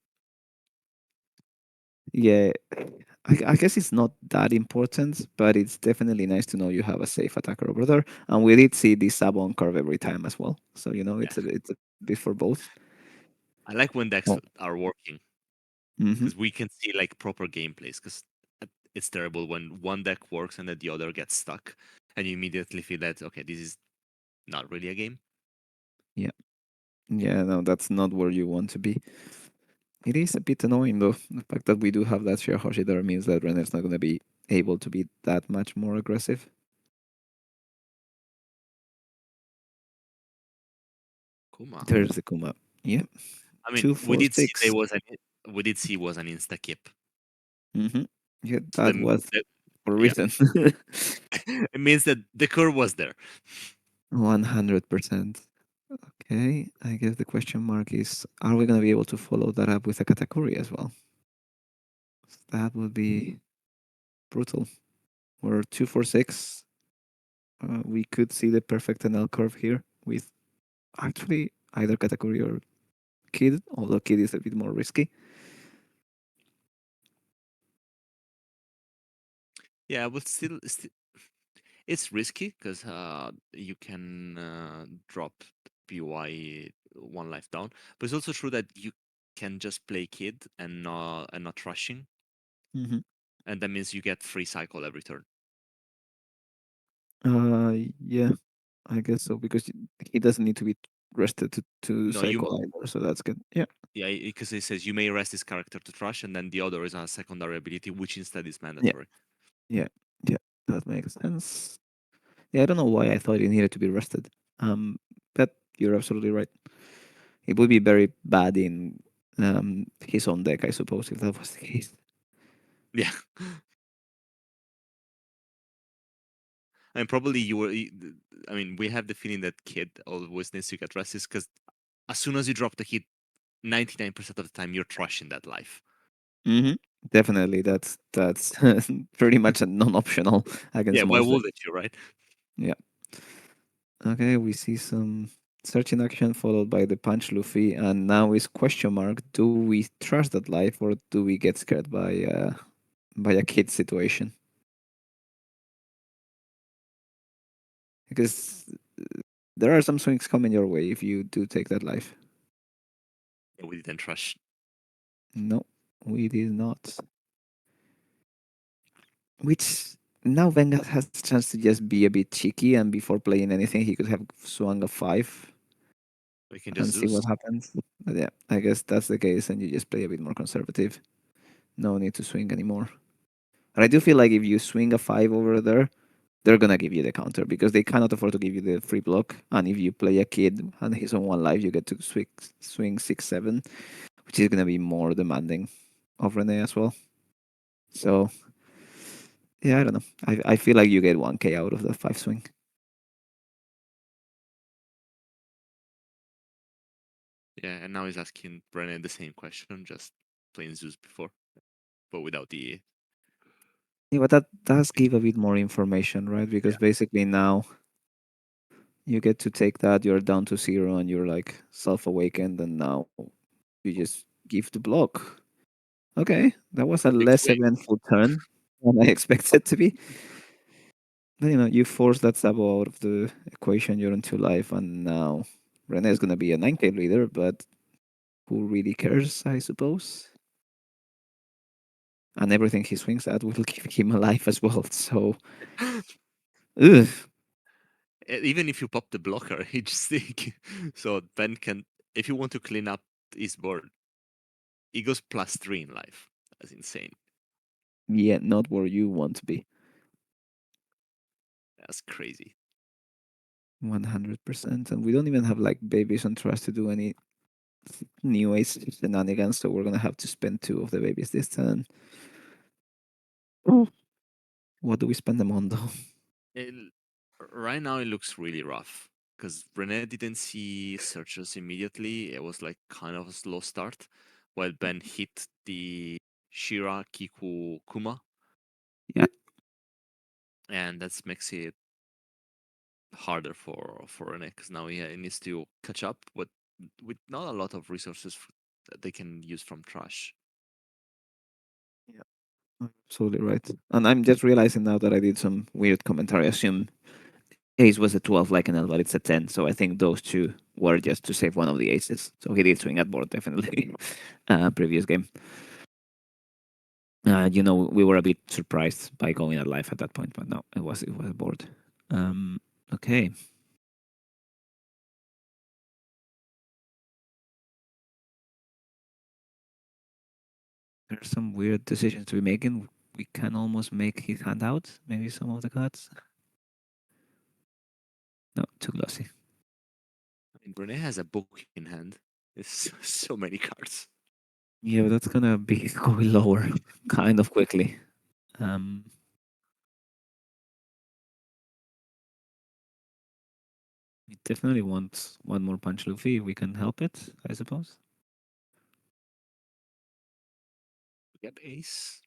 Yeah, I guess it's not that important, but it's definitely nice to know you have a safe attacker over there. And we did see the sub on curve every time as well. So you know Yeah. it's a bit for both. I like when decks Oh. are working Hmm. because we can see like proper gameplays. Because it's terrible when one deck works and then the other gets stuck, and you immediately feel that okay, this is not really a game. Yeah, yeah, no, that's not where you want to be. It is a bit annoying though. The fact that we do have that share Hoshi there means that Renner's not going to be able to be that much more aggressive. Kuma. There's the Kuma. Yeah, I mean, two, four, six. we did see was an insta kip. Mm-hmm. Yeah, So that was the for a yeah, reason. it means that the curve was there. 100%. Okay, I guess the question mark is: are we going to be able to follow that up with a category as well? That would be brutal. We're 246. We could see the perfect NL curve here with actually either category or Kid, although Kid is a bit more risky. Yeah, but still, It's risky because you can drop PY one life down, but it's also true that you can just play kid and not rushing, Hmm. and that means you get free cycle every turn. Yeah, I guess so because he doesn't need to be rested to No, you cycle either, so that's good. Yeah, yeah, because it says you may rest this character to rush, and then the other is a secondary ability, which instead is yeah, mandatory. yeah, yeah. That makes sense. Yeah, I don't know why I thought it needed to be rested. But you're absolutely right. It would be very bad in his own deck, I suppose, if that was the case. Yeah, and probably I mean, we have the feeling that kid always needs to get rested because as soon as you drop the hit, 99% of the time you're trashing that life. Hmm. Definitely, that's pretty much a non-optional Yeah, against why most decks. wouldn't you, right? Yeah. Okay, we see some searching action followed by the punch Luffy, and now is question mark: do we trust that life or do we get scared by a kid situation? Because there are some swings coming your way if you do take that life. Yeah, we didn't trash. No, we did not. Which now Vengas has a chance to just be a bit cheeky, and before playing anything, he could have swung a five We can and just see what Zeus. happens. But yeah, I guess that's the case, and you just play a bit more conservative. No need to swing anymore. But I do feel like if you swing a five over there, they're gonna give you the counter because they cannot afford to give you the free block. And if you play a kid and he's on one life, you get to swing 6-7, which is gonna be more demanding of Rene as well. So yeah, I don't know. I feel like you get 1K out of the five swing. Yeah, and now he's asking Brennan the same question, just playing Zeus before, but without the. Yeah, but that does give a bit more information, right? Because Yeah, basically now you get to take that, you're down to zero, and you're like self awakened, and now you just give the block. Okay, that was a takes less away. eventful turn than I expected to be. But you force that Sabo out of the equation, you're on two life, and now Rene is going to be a 9K leader, but who really cares, I suppose? And everything he swings at will keep him alive as well. So, ugh, Even if you pop the blocker, he just think so Ben can. If you want to clean up his board, he goes +3 in life. That's insane. yeah, not where you want to be. That's crazy. 100%. And we don't even have like babies on trust to do any new ace shenanigans, so we're going to have to spend two of the babies this turn. Oh. What do we spend them on, though? It, right now, it looks really rough because Rene didn't see searches immediately. It was like kind of a slow start, while Ben hit the Shira, Kiku, Kuma, Yeah. and that makes it harder for Rene because now he needs to catch up, but with not a lot of resources that they can use from trash. Yeah. Absolutely right. And I'm just realizing now that I did some weird commentary. I assume ace was a 12 like Enel, but it's a 10. So I think those two were just to save one of the aces. So he did swing at board, definitely. Previous game. We were a bit surprised by going at life at that point, but no, it was a board. Okay. There's some weird decisions to be making. We can almost make his hand out. Maybe some of the cards. No, too glossy. I mean, Rene has a book in hand. It's so many cards. Yeah, but that's gonna be going lower kind of quickly. Um, we definitely want one more punch Luffy if we can help it, I suppose. We get ace.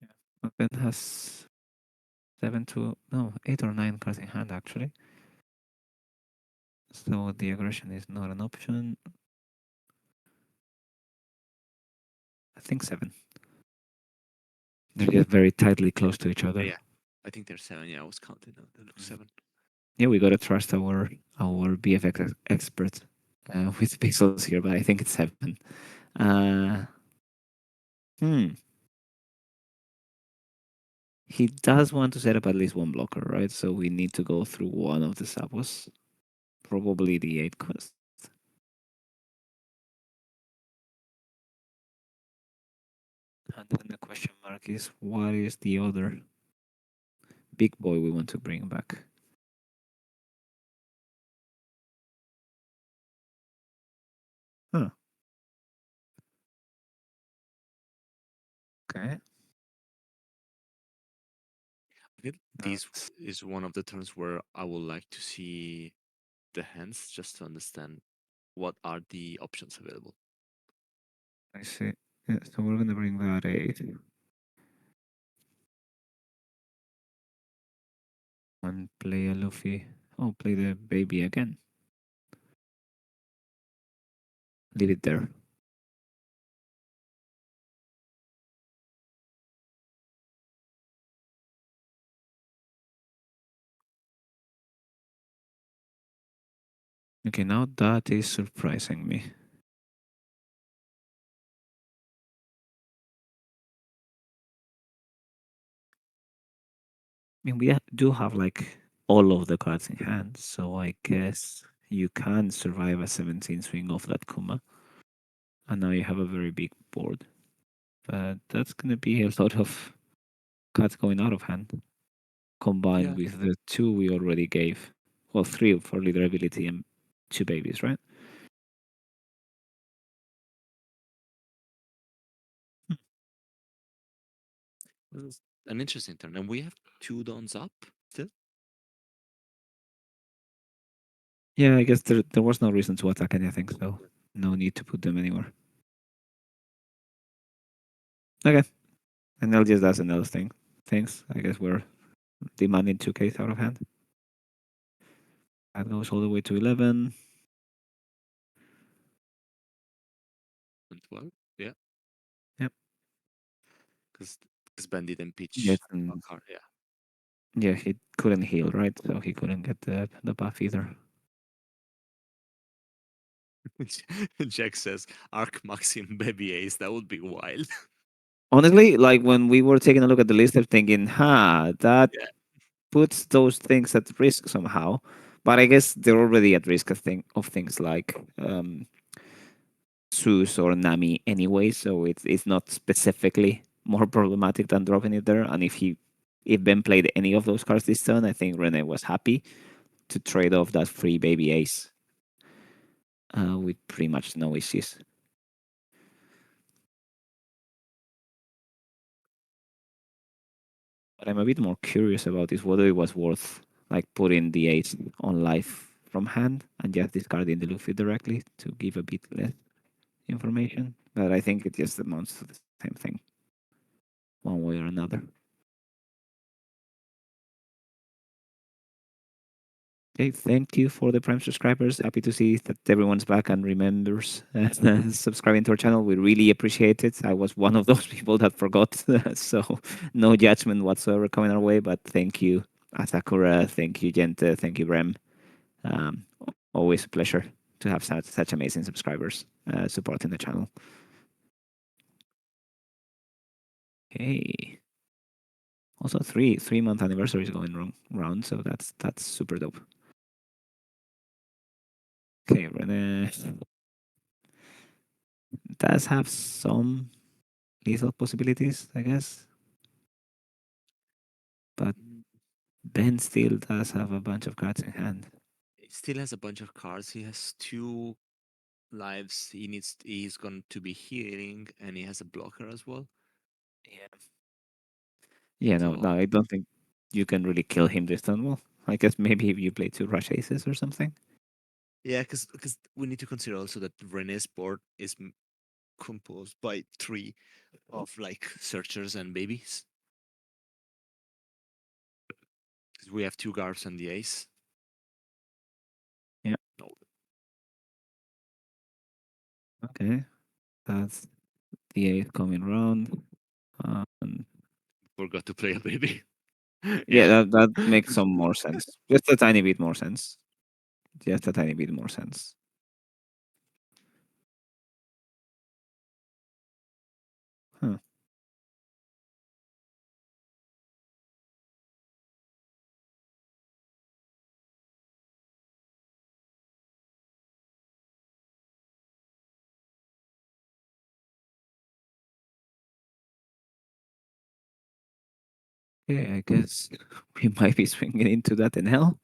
Yeah. But Ben has seven to no 8 or 9 cards in hand actually. So the aggression is not an option. I think seven. They're just very tightly close to each other. Yeah, I think there's 7. Yeah, I was counting now. There looks Mhm. 7. Yeah, we gotta trust our BFX expert with pixels here, but I think it's 7. Uh, hmm. He does want to set up at least one blocker, right? So we need to go through one of the sabos, probably the 8 quest. And then the question mark is what is the other big boy we want to bring back? Huh. Okay. I think this That's, is one of the turns where I would like to see the hands just to understand what are the options available. I see. Yeah, so we're gonna bring that 8 and play a Luffy. Oh, play the baby again. Leave it there. Okay, now that is surprising me. I mean, we do have like all of the cards in hand, so I guess you can survive a 17 swing off that Kuma, and now you have a very big board. But that's gonna be a lot of cards going out of hand, combined Yeah. with the 2 we already gave. Well, 3 for leader ability and 2 babies, right? Hmm. This is an interesting turn. And we have 2 dawns up still. Yeah, I guess there was no reason to attack anything, so no need to put them anywhere. Okay, and L just does another things. I guess we're demanding 2Ks out of hand. That goes all the way to 11. And 12. Yeah. Yep. Because Bandit and Yes, Peach are and card. Yeah. yeah, he couldn't heal, right? So he couldn't get the buff either. Jack says Arc Maxim Baby Ace. That would be wild. Honestly, like when we were taking a look at the list, I'm thinking, that Yeah. puts those things at risk somehow. But I guess they're already at risk of things like Zeus or Nami anyway, so it's not specifically more problematic than dropping it there. And if Ben played any of those cards this turn, I think Rene was happy to trade off that free baby ace with pretty much no issues. What I'm a bit more curious about is whether it was worth like putting the ace on life from hand and just discarding the Luffy directly to give a bit less information. But I think it just amounts to the same thing, one way or another. Okay, thank you for the Prime subscribers. Happy to see that everyone's back and remembers subscribing to our channel. We really appreciate it. I was one of those people that forgot, so no judgment whatsoever coming our way. But thank you, Asakura. Thank you, Gente. Thank you, Rem. Um, Always a pleasure to have such amazing subscribers supporting the channel. Okay. Also, three-month anniversary is going round, so that's super dope. Okay, Rene does have some lethal possibilities, I guess, but Mm, Ben still does have a bunch of cards in hand. He still has a bunch of cards. He has 2 lives. He's going to be healing, and he has a blocker as well. Yeah. Yeah, no, So I don't think you can really kill him this turn. Well, I guess maybe if you play 2 rush aces or something. yeah, because we need to consider also that Rene's board is composed by 3 of like searchers and babies. 'Cause we have 2 guards and the ace. Yeah. No, Okay. That's the eighth coming round. forgot to play a baby. Yeah, Yeah, that makes some more sense. Just a tiny bit more sense. Just a tiny bit more sense. Huh. Yeah, I guess we might be swinging into that in hell.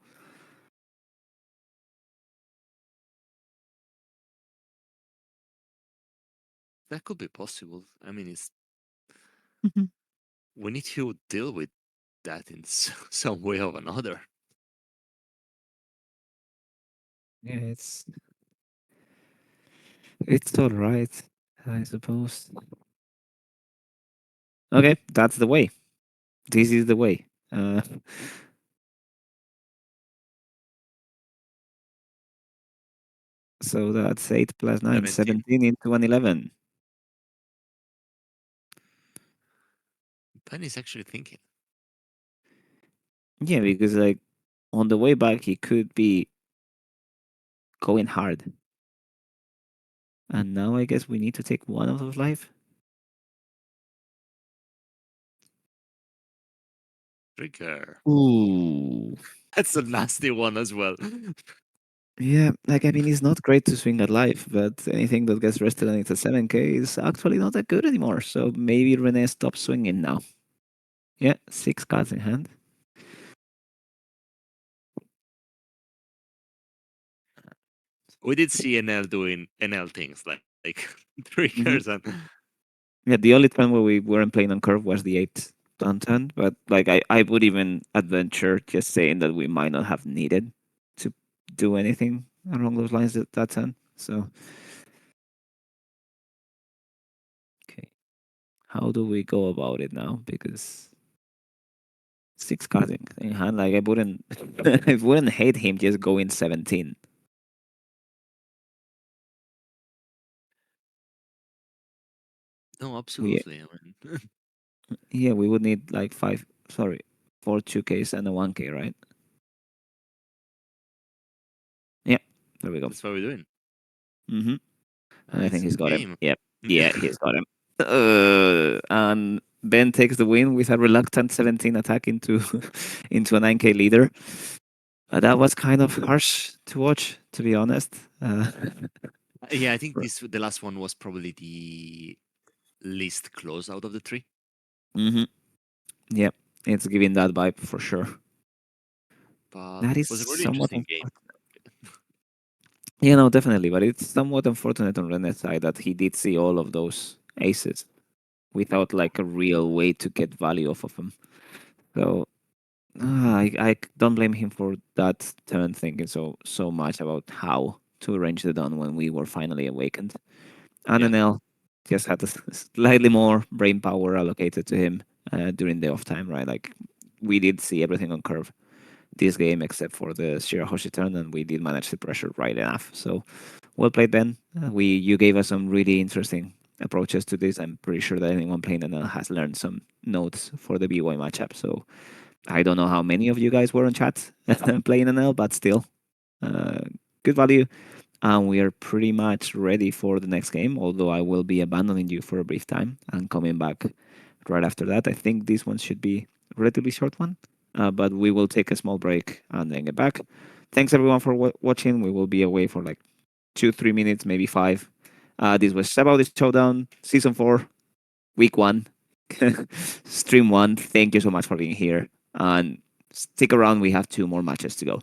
that could be possible. I mean, it's Mhm. we need to deal with that in some way or another. Yeah, it's all right, I suppose. Okay, that's the way. This is the way. So that's 8 plus 9, 17. 17 into an 11. Ben is actually thinking. Yeah, because like on the way back, he could be going hard. And now I guess we need to take one out of life. Trigger. Ooh. That's a nasty one as well. Yeah, like I mean, it's not great to swing at life, but anything that gets rested and it's a 7K is actually not that good anymore. So maybe Rene stops swinging now. Yeah, 6 cards in hand. We did see NL doing NL things like Hmm. triggers and Yeah, the only time where we weren't playing on curve was the 8th on turn, but like I would even adventure just saying that we might not have needed to do anything along those lines at that turn. So, okay, how do we go about it now? Because 6 cards in hand, like I wouldn't, I wouldn't hate him just going 17. no, We absolutely. I mean, Yeah, we would need like sorry, 4 2Ks and a 1K, right? Yeah, there we go. that's what we're doing. Hmm. And I It's think a he's good got him. game. Yep. Yeah. Yeah, he's got him. And Ben takes the win with a reluctant 17 attack into into a 9K leader. That was kind of harsh to watch, to be honest. Yeah, I think this the last one was probably the least close out of the three. Hmm. Yep, it's giving that vibe for sure. But That is was a really somewhat interesting game. unfortunate. Yeah, no, definitely, but it's somewhat unfortunate on Rene's side that he did see all of those aces without like a real way to get value off of them. So I don't blame him for that turn thinking so much about how to arrange the dawn when we were finally awakened. And Yeah, Enel just had a slightly more brain power allocated to him during the off time, right? Like we did see everything on curve this game except for the Shirahoshi turn, and we did manage to pressure right enough. So well played, Ben. We You gave us some really interesting approaches to this. I'm pretty sure that anyone playing NL has learned some notes for the BY matchup. So I don't know how many of you guys were on chat playing NL, but still, uh, good value. And we are pretty much ready for the next game. Although I will be abandoning you for a brief time and coming back right after that. I think this one should be a relatively short one, but we will take a small break and then get back. Thanks everyone for watching. We will be away for like 2 3 minutes, maybe five. This was about the showdown, season 4, week 1, stream 1. Thank you so much for being here, and stick around. We have 2 more matches to go.